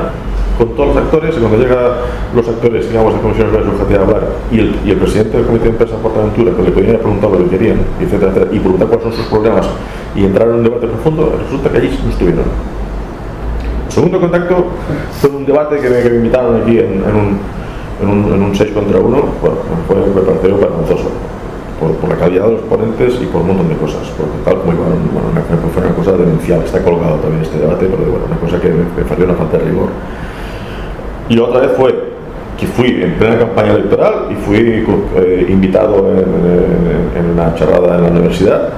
Speaker 2: con todos los actores, y cuando llegan los actores, digamos, de comisiones de la UGT a hablar, y el presidente del Comité de Empresa Portaventura, que le podían preguntar lo que querían, etcétera, etcétera, y preguntar cuáles son sus problemas, y entrar en un debate profundo, resulta que allí no estuvieron. El segundo contacto fue un debate que me invitaron aquí en un 6 contra 1, bueno, me pareció vergonzoso. Por la calidad de los ponentes y por un montón de cosas, porque tal como iba, fue una cosa demencial. Está colgado también este debate, pero bueno, una cosa que me pareció una falta de rigor. Y la otra vez fue que fui en plena campaña electoral y fui invitado en una charrada en la universidad,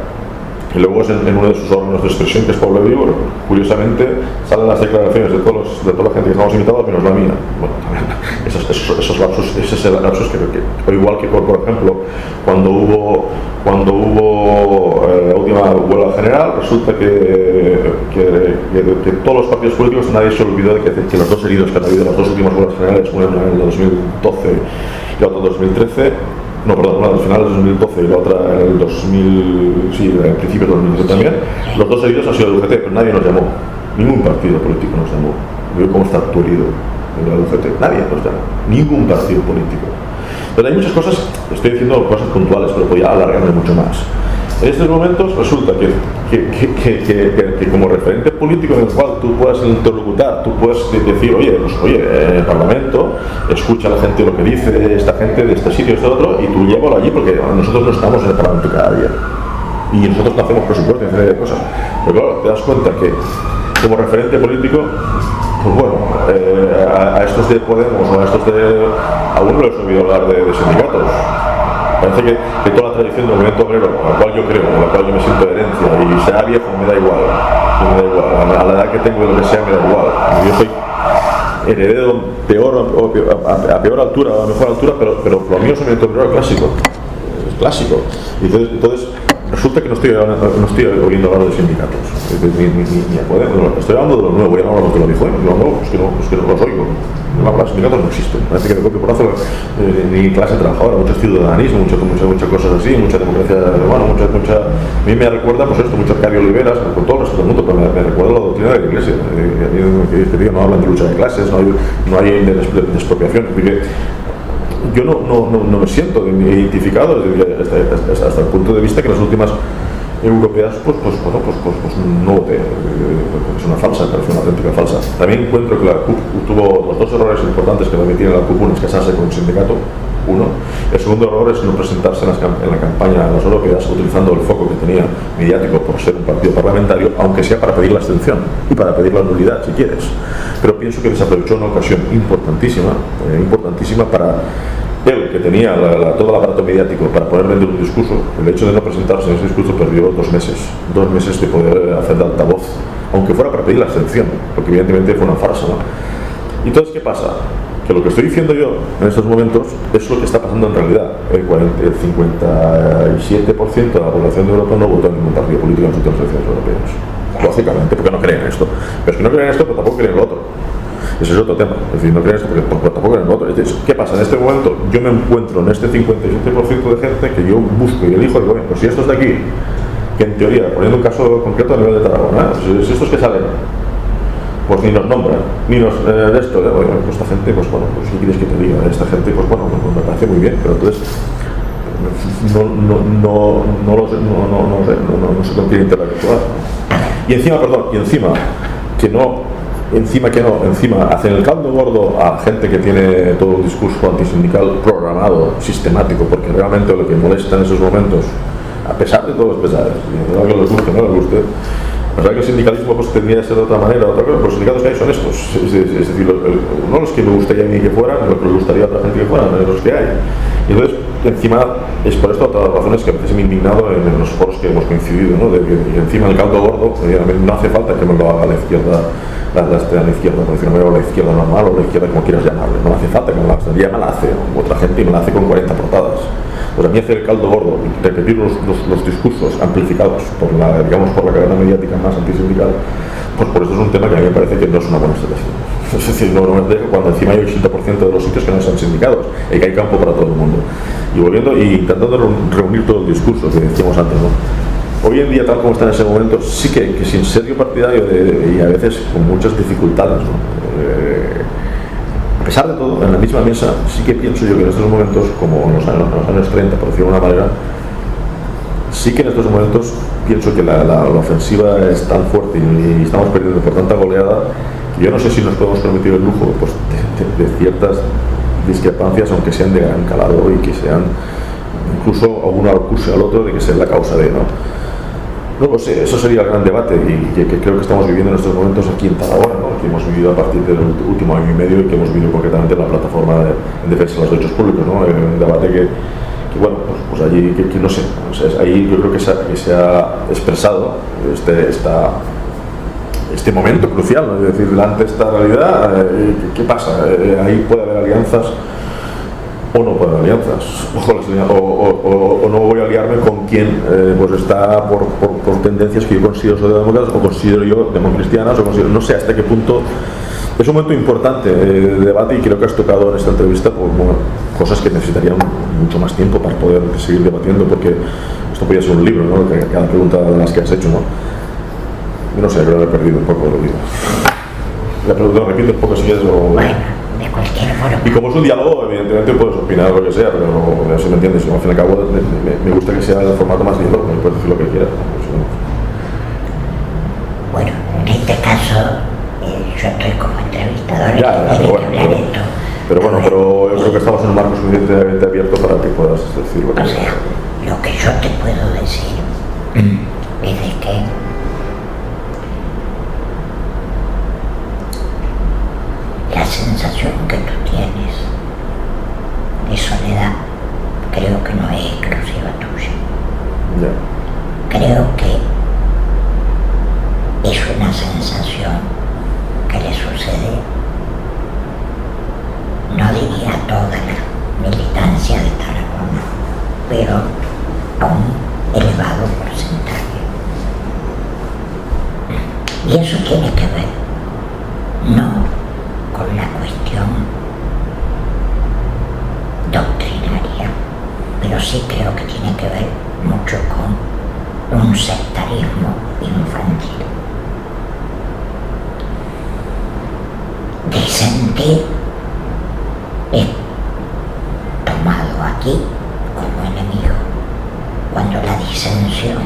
Speaker 2: y luego en uno de sus órganos de expresión, que es Pueblo Vivo, curiosamente salen las declaraciones de toda la gente que estamos invitados, menos la mía. Bueno, esos lapsos, ese es el lapsus que igual que por ejemplo cuando hubo la última huelga general, resulta que todos los partidos políticos, nadie se olvidó de que los 2 heridos que han habido en las 2 últimas huelgas generales, una en el 2012 y la otra en 2013, no, perdón, una al final del 2012 y la otra en el 2000, sí, en principio del 2013 también, los 2 heridos han sido del UGT, pero nadie nos llamó, ningún partido político nos llamó. Yo cómo está tu herido en la UGT, nadie nos llamó, ningún partido político. Pero hay muchas cosas, estoy diciendo cosas puntuales, pero podría alargarme mucho más. En estos momentos resulta que como referente político en el cual tú puedas interlocutar, tú puedes decir, oye, en el Parlamento escucha a la gente lo que dice esta gente de este sitio, este otro, y tú llévalo allí porque nosotros no estamos en el Parlamento cada día. Y nosotros no hacemos presupuesto y una serie de cosas. Pero claro, te das cuenta que como referente político, pues bueno, a estos de Podemos o a estos de... Aún no les he oído hablar de sindicatos. Parece que toda la tradición del movimiento obrero, a la cual yo creo, a la cual yo me siento de herencia, y sea viejo, me da igual. A la edad que tengo y lo que sea, me da igual. Yo soy heredero a peor altura o a mejor altura, pero lo mío es un movimiento obrero clásico. Es clásico. Y entonces resulta que no estoy oyendo hablar de sindicatos, ni a Podemos, estoy hablando de lo nuevo, ya no hablamos de lo viejo, lo nuevo, es que no los oigo. No, los sindicatos no existen, parece que de copio porrazo ni clase trabajadora, mucho ciudadanismo, muchas cosas así, mucha democracia, bueno, a mí me recuerda, pues esto, mucho Arcadio Oliveras, con todo el resto del mundo, pero me recuerda la doctrina de la Iglesia, que digo, no hablan de lucha de clases, no hay de expropiación, porque yo no me siento identificado hasta el punto de vista que las últimas europeas pues no voté, es una falsa, parece una auténtica falsa. También encuentro que la CUP tuvo los dos errores importantes que permitieron a la CUP: uno es casarse con un sindicato, el segundo error es no presentarse en la campaña de las europeas utilizando el foco que tenía mediático por ser un partido parlamentario, aunque sea para pedir la abstención y para pedir la nulidad si quieres, pero pienso que desaprovechó una ocasión importantísima para él, que tenía todo el aparato mediático para poder vender un discurso. El hecho de no presentarse en ese discurso perdió 2 meses de poder hacer de altavoz, aunque fuera para pedir la abstención, porque evidentemente fue una farsa, ¿no? Y entonces, ¿qué pasa? Que lo que estoy diciendo yo en estos momentos es lo que está pasando en realidad. El 57% de la población de Europa no votó en ningún partido político en las últimas elecciones europeas, lógicamente, porque no creen en esto. Pero es que no creen en esto, pero tampoco creen en lo otro. Ese es otro tema. Es decir, no creen esto porque tampoco creen en lo otro. ¿Qué pasa? En este momento yo me encuentro en este 57% de gente que yo busco y elijo, digo, pues si estos de aquí, que en teoría, poniendo un caso concreto a nivel de Tarragona, si estos que salen, pues ni nos nombran, ni nos de esto, pues esta gente, pues bueno, pues ¿qué quieres que te diga? Esta gente, pues bueno, me parece muy bien, pero entonces no sé con quién interactuar. Y encima hacen el caldo gordo a gente que tiene todo un discurso antisindical programado, sistemático, porque realmente lo que molesta en esos momentos, a pesar de todos los pesares, no que les guste, no les guste, o sea que el sindicalismo pues tendría que ser de otra manera, otra cosa. Los sindicatos que hay son estos, es decir, no los que me gustaría a mí que fueran, no los que me gustaría a otra gente que fueran, los que hay. Y entonces, encima, es por esto otra de las razones que a veces me he indignado en los foros que hemos coincidido, ¿no? Y encima el caldo gordo, no hace falta que me lo haga la izquierda, la izquierda tradicional, o la izquierda normal, o la izquierda como quieras llamarle, no hace falta que me la haga, ya me la hace otra gente y me la hace con 40 portadas. Pues a mí hacer el caldo gordo, repetir los discursos amplificados por la cadena mediática más antisindical, pues por eso es un tema que a mí me parece que no es una buena estrategia. Es decir, no me dejo cuando encima hay 80% de los sitios que no son sindicados y que hay campo para todo el mundo. Y volviendo y intentando reunir todo el discurso que decíamos antes, ¿no? Hoy en día, tal como está en ese momento, sí que sin ser yo partidario y a veces con muchas dificultades, ¿no? A pesar de todo, en la misma mesa, sí que pienso yo que en estos momentos, como en los años 30, por decirlo de una manera, sí que en estos momentos pienso que la ofensiva es tan fuerte y estamos perdiendo por tanta goleada que yo no sé si nos podemos permitir el lujo pues, de ciertas discrepancias, aunque sean de gran calado y que sean incluso uno acuse al otro de que sea la causa de, ¿no? No lo sé, eso sería el gran debate y que creo que estamos viviendo en estos momentos aquí en Tarragona, ¿no? Que hemos vivido a partir del último año y medio y que hemos vivido concretamente en la plataforma en defensa de los derechos públicos, ¿no? Un debate que bueno, pues allí, que no sé, o sea, ahí yo creo que se ha expresado este momento crucial, ¿no? Es decir, delante de esta realidad, ¿qué pasa? Ahí puede haber alianzas o no puede haber alianzas, o no voy a aliarme con quien pues está por tendencias que yo considero socialdemócratas o considero yo democristianas, no sé hasta qué punto. Es un momento importante de debate y creo que has tocado en esta entrevista pues, bueno, cosas que necesitarían mucho más tiempo para poder seguir debatiendo, porque esto podría ser un libro, ¿no? Cada pregunta de las que has hecho, ¿no? Yo no sé, creo que he perdido un poco lo digo. La pregunta repito un poco si quieres o...
Speaker 1: Bueno, de cualquier forma.
Speaker 2: Y como es un diálogo, evidentemente puedes opinar lo que sea, pero no, si me entiendes, al fin y al cabo me gusta que sea el formato más diálogo, me puedes decir lo que quieras.
Speaker 1: Bueno, en este caso yo estoy como entrevistador
Speaker 2: pero yo creo que estamos en un marco suficientemente abierto para que puedas decir lo que
Speaker 1: sea. Lo que yo te puedo decir es de que la sensación que tú tienes de soledad creo que no es exclusiva tuya. Creo que es una sensación que le sucede, no diría a toda la militancia de Tarragona, pero a un elevado porcentaje Y eso tiene que ver no con la cuestión doctrinaria, pero sí creo que tiene que ver mucho con un sectarismo infantil. Disentir es tomado aquí como enemigo, cuando la disensión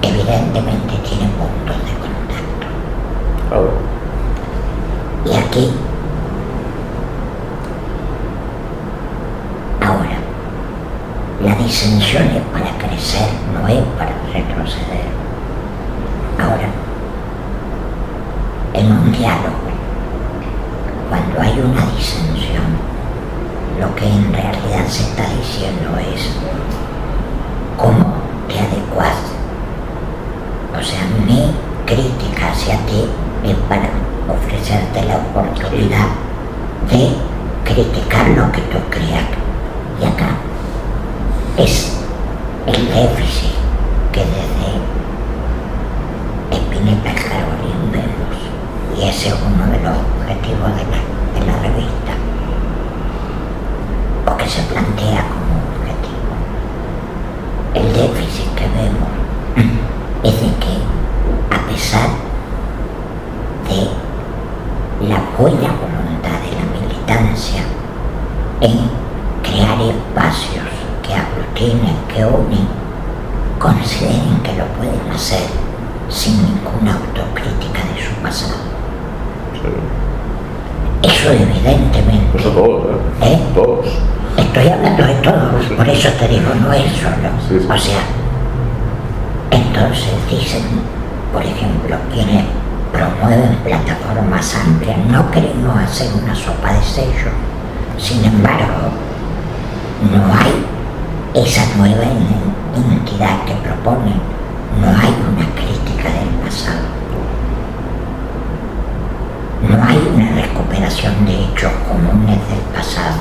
Speaker 1: evidentemente tiene puntos de contacto.
Speaker 2: Claro.
Speaker 1: Y aquí, ahora, la disensión es para crecer, no es para retroceder. Ahora, en un diálogo, cuando hay una disensión, lo que en realidad se está diciendo es cómo te adecuas. O sea, mi crítica hacia ti es para ofrecerte la oportunidad de criticar lo que tú creas. Y acá es el déficit que desde Spinetta y Carolín vemos, y ese es uno de los objetivos de la revista, o que se plantea como objetivo. El déficit que vemos es de que, a pesar de la buena voluntad de la militancia en crear espacios que aglutinen, que unen, consideren que lo pueden hacer sin ninguna autocrítica de su pasado.
Speaker 2: Sí.
Speaker 1: Eso evidentemente.
Speaker 2: Eso todos, Todos.
Speaker 1: Estoy hablando de todos, por eso te digo, no es solo.
Speaker 2: Sí, sí.
Speaker 1: O sea, entonces dicen, por ejemplo, quienes promueven plataformas amplias, no queremos hacer una sopa de sello. Sin embargo, no hay esa nueva entidad que proponen, no hay una crítica del pasado. No hay una recuperación de hechos comunes del pasado.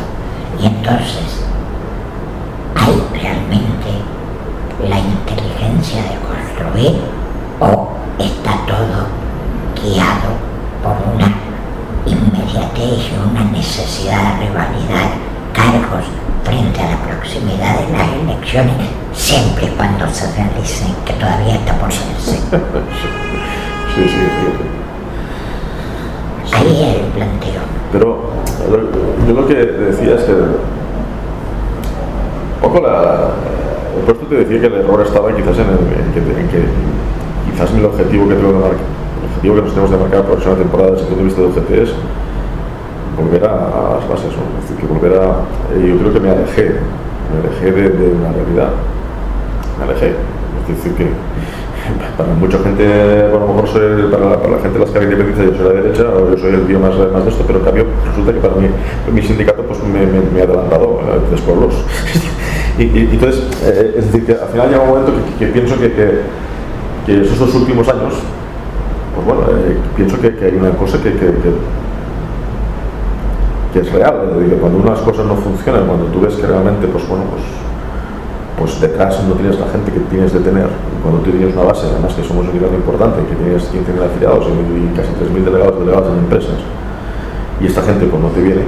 Speaker 1: Y entonces, ¿hay realmente la inteligencia de construir o está todo guiado por una inmediatez y una necesidad de revalidar cargos frente a la proximidad de las elecciones, siempre y cuando se realicen, que todavía está por hacerse?
Speaker 2: Sí.
Speaker 1: Ahí es el planteo.
Speaker 2: Pero yo lo que decía es que por esto te decía que el error estaba quizás en que quizás el objetivo que tengo de marcar, el objetivo que nos tenemos de marcar para la próxima temporada desde el punto de vista de UGT es volver a las bases, ¿no? Es decir, que yo creo que me alejé de una realidad, es decir que para mucha gente, a lo mejor para la gente de las que independientes yo soy la derecha, o yo soy el tío más de esto, pero en cambio resulta que para mí mi sindicato pues me ha adelantado tres pueblos. y entonces, es decir, que al final llega un momento que pienso que esos dos últimos años, pues bueno, pienso que hay una cosa que es real, es decir, que cuando unas cosas no funcionan, cuando tú ves que realmente, pues detrás no tienes la gente que tienes de tener, cuando tú tienes una base, además que somos un nivel importante, que tienes 15.000 afiliados y casi 3.000 delegados en empresas, y esta gente pues no te viene,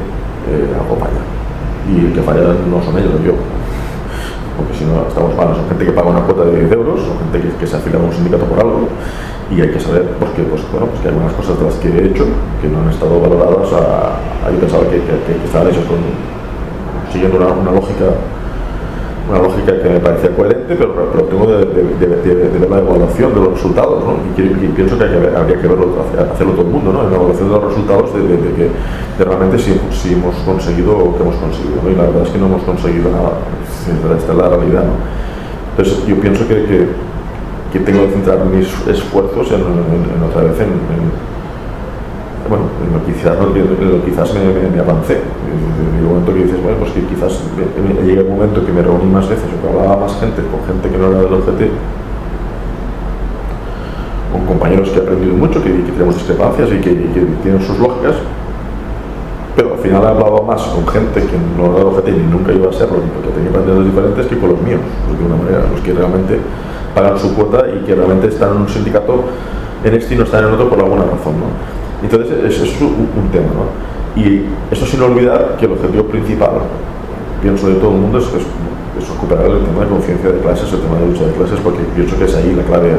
Speaker 2: algo falla. Y el que falla no son ellos, yo. Porque si no estamos mal, son gente que paga una cuota de 10 euros, son gente que se afila a un sindicato por algo, y hay que saber pues que hay algunas cosas de las que he hecho que no han estado valoradas. Yo pensaba que estaban hechas siguiendo una lógica que me parecía coherente, pero tengo de ver la evaluación de los resultados, ¿no? Y pienso que habría que hacerlo todo el mundo, ¿no? En la evaluación de los resultados de realmente si hemos conseguido o qué hemos conseguido, ¿no? Y la verdad es que no hemos conseguido nada. Esta es la realidad, ¿no? Entonces yo pienso que tengo que centrar mis esfuerzos en otra vez en lo que quizás me avancé. Llega un momento que dices, bueno, pues que quizás llega un momento que me reuní más veces o que hablaba más gente con gente que no era del OGT, con compañeros que he aprendido mucho, que tenemos discrepancias y que tienen sus lógicas, pero al final he hablado más con gente que no era del OGT ni nunca iba a serlo, porque tenía planteamientos diferentes, que con los míos, de alguna manera, los que realmente pagan su cuota y que realmente están en un sindicato en este y no están en otro por alguna razón, ¿no? Entonces eso es un tema, ¿no? Y eso sin olvidar que el objetivo principal, pienso, de todo el mundo es recuperar el tema de conciencia de clases, el tema de lucha de clases, porque pienso que es ahí la clave,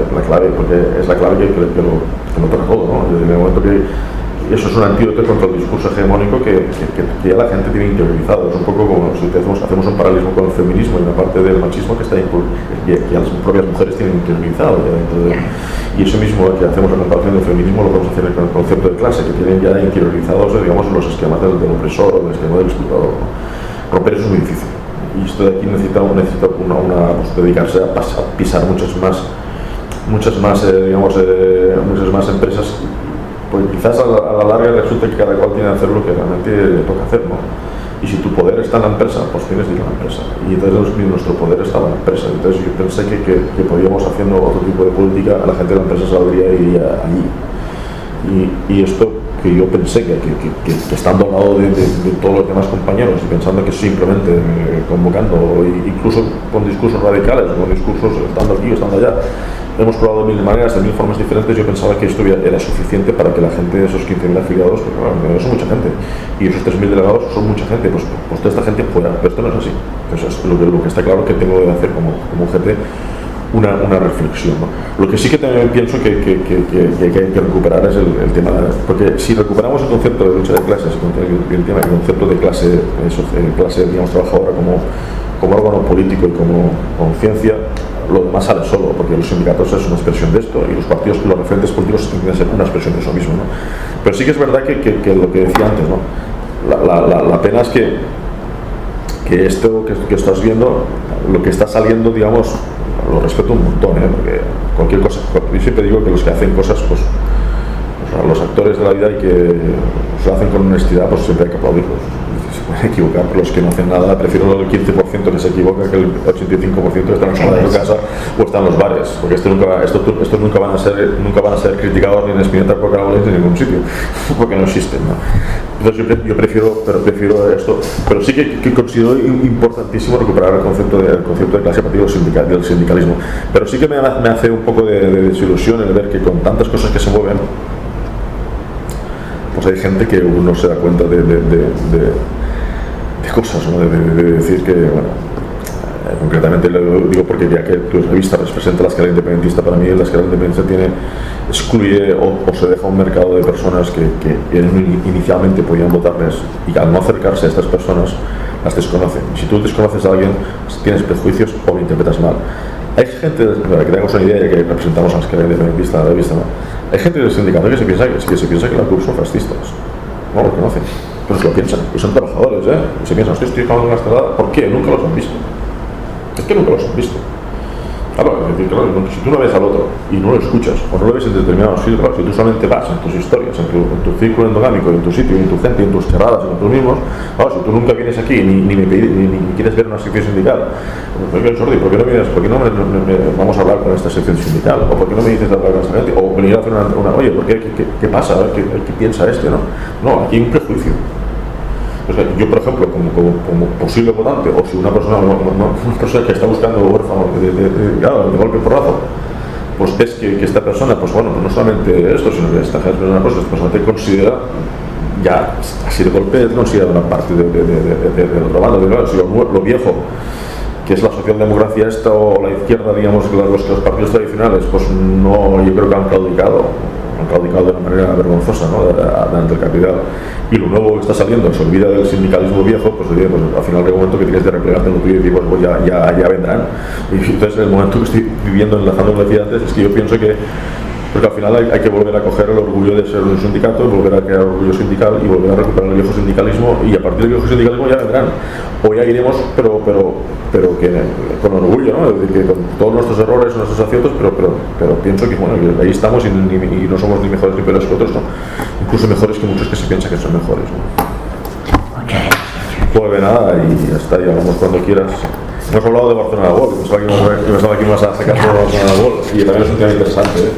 Speaker 2: porque es la clave que lo toca todo, ¿no? En el momento que eso es un antídoto contra el discurso hegemónico que ya la gente tiene interiorizado. Es un poco como si hacemos un paralelismo con el feminismo y una parte del machismo que ya las propias mujeres tienen interiorizado ya dentro de, y eso mismo que hacemos la comparación del feminismo lo podemos hacer con el concepto de clase, que tienen ya interiorizados, digamos, los esquemas del opresor o el esquema del explotador, ¿no? Romper eso es muy difícil, y esto de aquí necesita pues, dedicarse a pisar muchas más empresas. Pues quizás a la larga resulta que cada cual tiene que hacer lo que realmente le toca hacer, ¿no? Y si tu poder está en la empresa, pues tienes que ir a la empresa. Y entonces nuestro poder está en la empresa. Entonces yo pensé que podíamos, haciendo otro tipo de política, a la gente de la empresa saldría y iría allí. Y esto que yo pensé que estando al lado de todos los demás compañeros y pensando que simplemente convocando, incluso con discursos radicales, con discursos estando aquí o estando allá, hemos probado de mil maneras, de mil formas diferentes. Yo pensaba que esto era suficiente para que la gente de esos 15.000 afiliados, porque bueno, son mucha gente, y esos 3.000 delegados son mucha gente, pues toda esta gente fuera, pero esto no es así. Entonces lo que está claro que tengo que hacer como gente una reflexión, ¿no? Lo que sí que también pienso que hay que recuperar es el tema, porque si recuperamos el concepto de lucha de clases, el concepto de clase digamos, trabajadora como órgano político y como conciencia, lo demás sale solo, porque los sindicatos es una expresión de esto y los partidos, los referentes políticos tienen que ser una expresión de eso mismo, ¿no? Pero sí que es verdad que lo que decía antes, ¿no? La pena es que esto que estás viendo, lo que está saliendo, digamos, lo respeto un montón, porque cualquier cosa, yo siempre digo que los que hacen cosas, pues los actores de la vida y que lo hacen con honestidad, pues siempre hay que aplaudirlos. Se pueden equivocar, pero los que no hacen nada, prefiero el 15% que se equivoca que el 85% está en su casa o está en los bares, porque estos nunca van a ser criticados ni en Espineta por Caraboles ni en ningún sitio, porque no existen, ¿no? Entonces yo prefiero esto, pero sí que considero importantísimo recuperar el concepto de clase a partir del sindicalismo, pero sí que me hace un poco de desilusión el ver que con tantas cosas que se mueven, pues hay gente que uno se da cuenta de cosas, ¿no? De decir que, bueno, concretamente lo digo porque ya que tu revista representa la escala independentista, para mí la escala independentista excluye o se deja un mercado de personas que inicialmente podían votarles y al no acercarse a estas personas las desconocen. Y si tú desconoces a alguien, tienes prejuicios o lo interpretas mal. Hay gente, para que tengamos una idea, ya que representamos a la escala independentista de la revista, ¿no? Hay gente del sindicato que se piensa que la CUP son fascistas. No lo conocen, pero se lo piensan. Y son trabajadores, y se piensan, estoy trabajando en la escalada. ¿Por qué? Nunca los han visto. Es que nunca los han visto. Claro, es decir, si tú no ves al otro y no lo escuchas o no lo ves en determinados filtros, si tú solamente vas en tus historias, en tu círculo endogámico, en tu sitio, en tu gente, en tus charradas, en tus mismos, claro, si tú nunca vienes aquí ni quieres ver una sección sindical, pues, Jordi, ¿por qué no vienes? ¿Por qué no vamos a hablar con esta sección sindical? ¿O por qué no me dices de hablar con esta gente? O venir a hacer una oye, ¿por qué pasa? A ver, ¿qué piensa este? No, aquí hay un prejuicio. O sea, yo, por ejemplo, como posible votante, o si una persona que está buscando huérfano de golpe porrazo, pues ves que esta persona, pues bueno, no solamente esto, sino que esta persona te considera, ya así de golpe, te considera una parte del otro bando, si lo viejo, que es la socialdemocracia esta o la izquierda, digamos, los partidos tradicionales, pues no, yo creo que han claudicado de una manera vergonzosa, ¿no? Ante el capital, y lo nuevo que está saliendo se olvida del sindicalismo viejo, pues al final hay un momento que tienes de replegarte en lo tuyo y decir, pues ya vendrán. Y entonces en el momento que estoy viviendo, enlazando lo que decía antes, es que yo pienso que porque al final hay que volver a coger el orgullo de ser un sindicato, volver a crear orgullo sindical y volver a recuperar el viejo sindicalismo, y a partir del viejo sindicalismo ya vendrán, o ya iremos, pero que con orgullo, ¿no? Es decir, que con todos nuestros errores, nuestros aciertos, pero pienso que bueno, que ahí estamos y no somos ni mejores ni peores que otros, ¿no? Incluso mejores que muchos que se piensan que son mejores, ¿no? Pues nada, y ya está, y hablamos cuando quieras. Hemos hablado de Barcelona World, pensaba que ibas a sacar todo Barcelona World, y también es un tema interesante, ¿eh?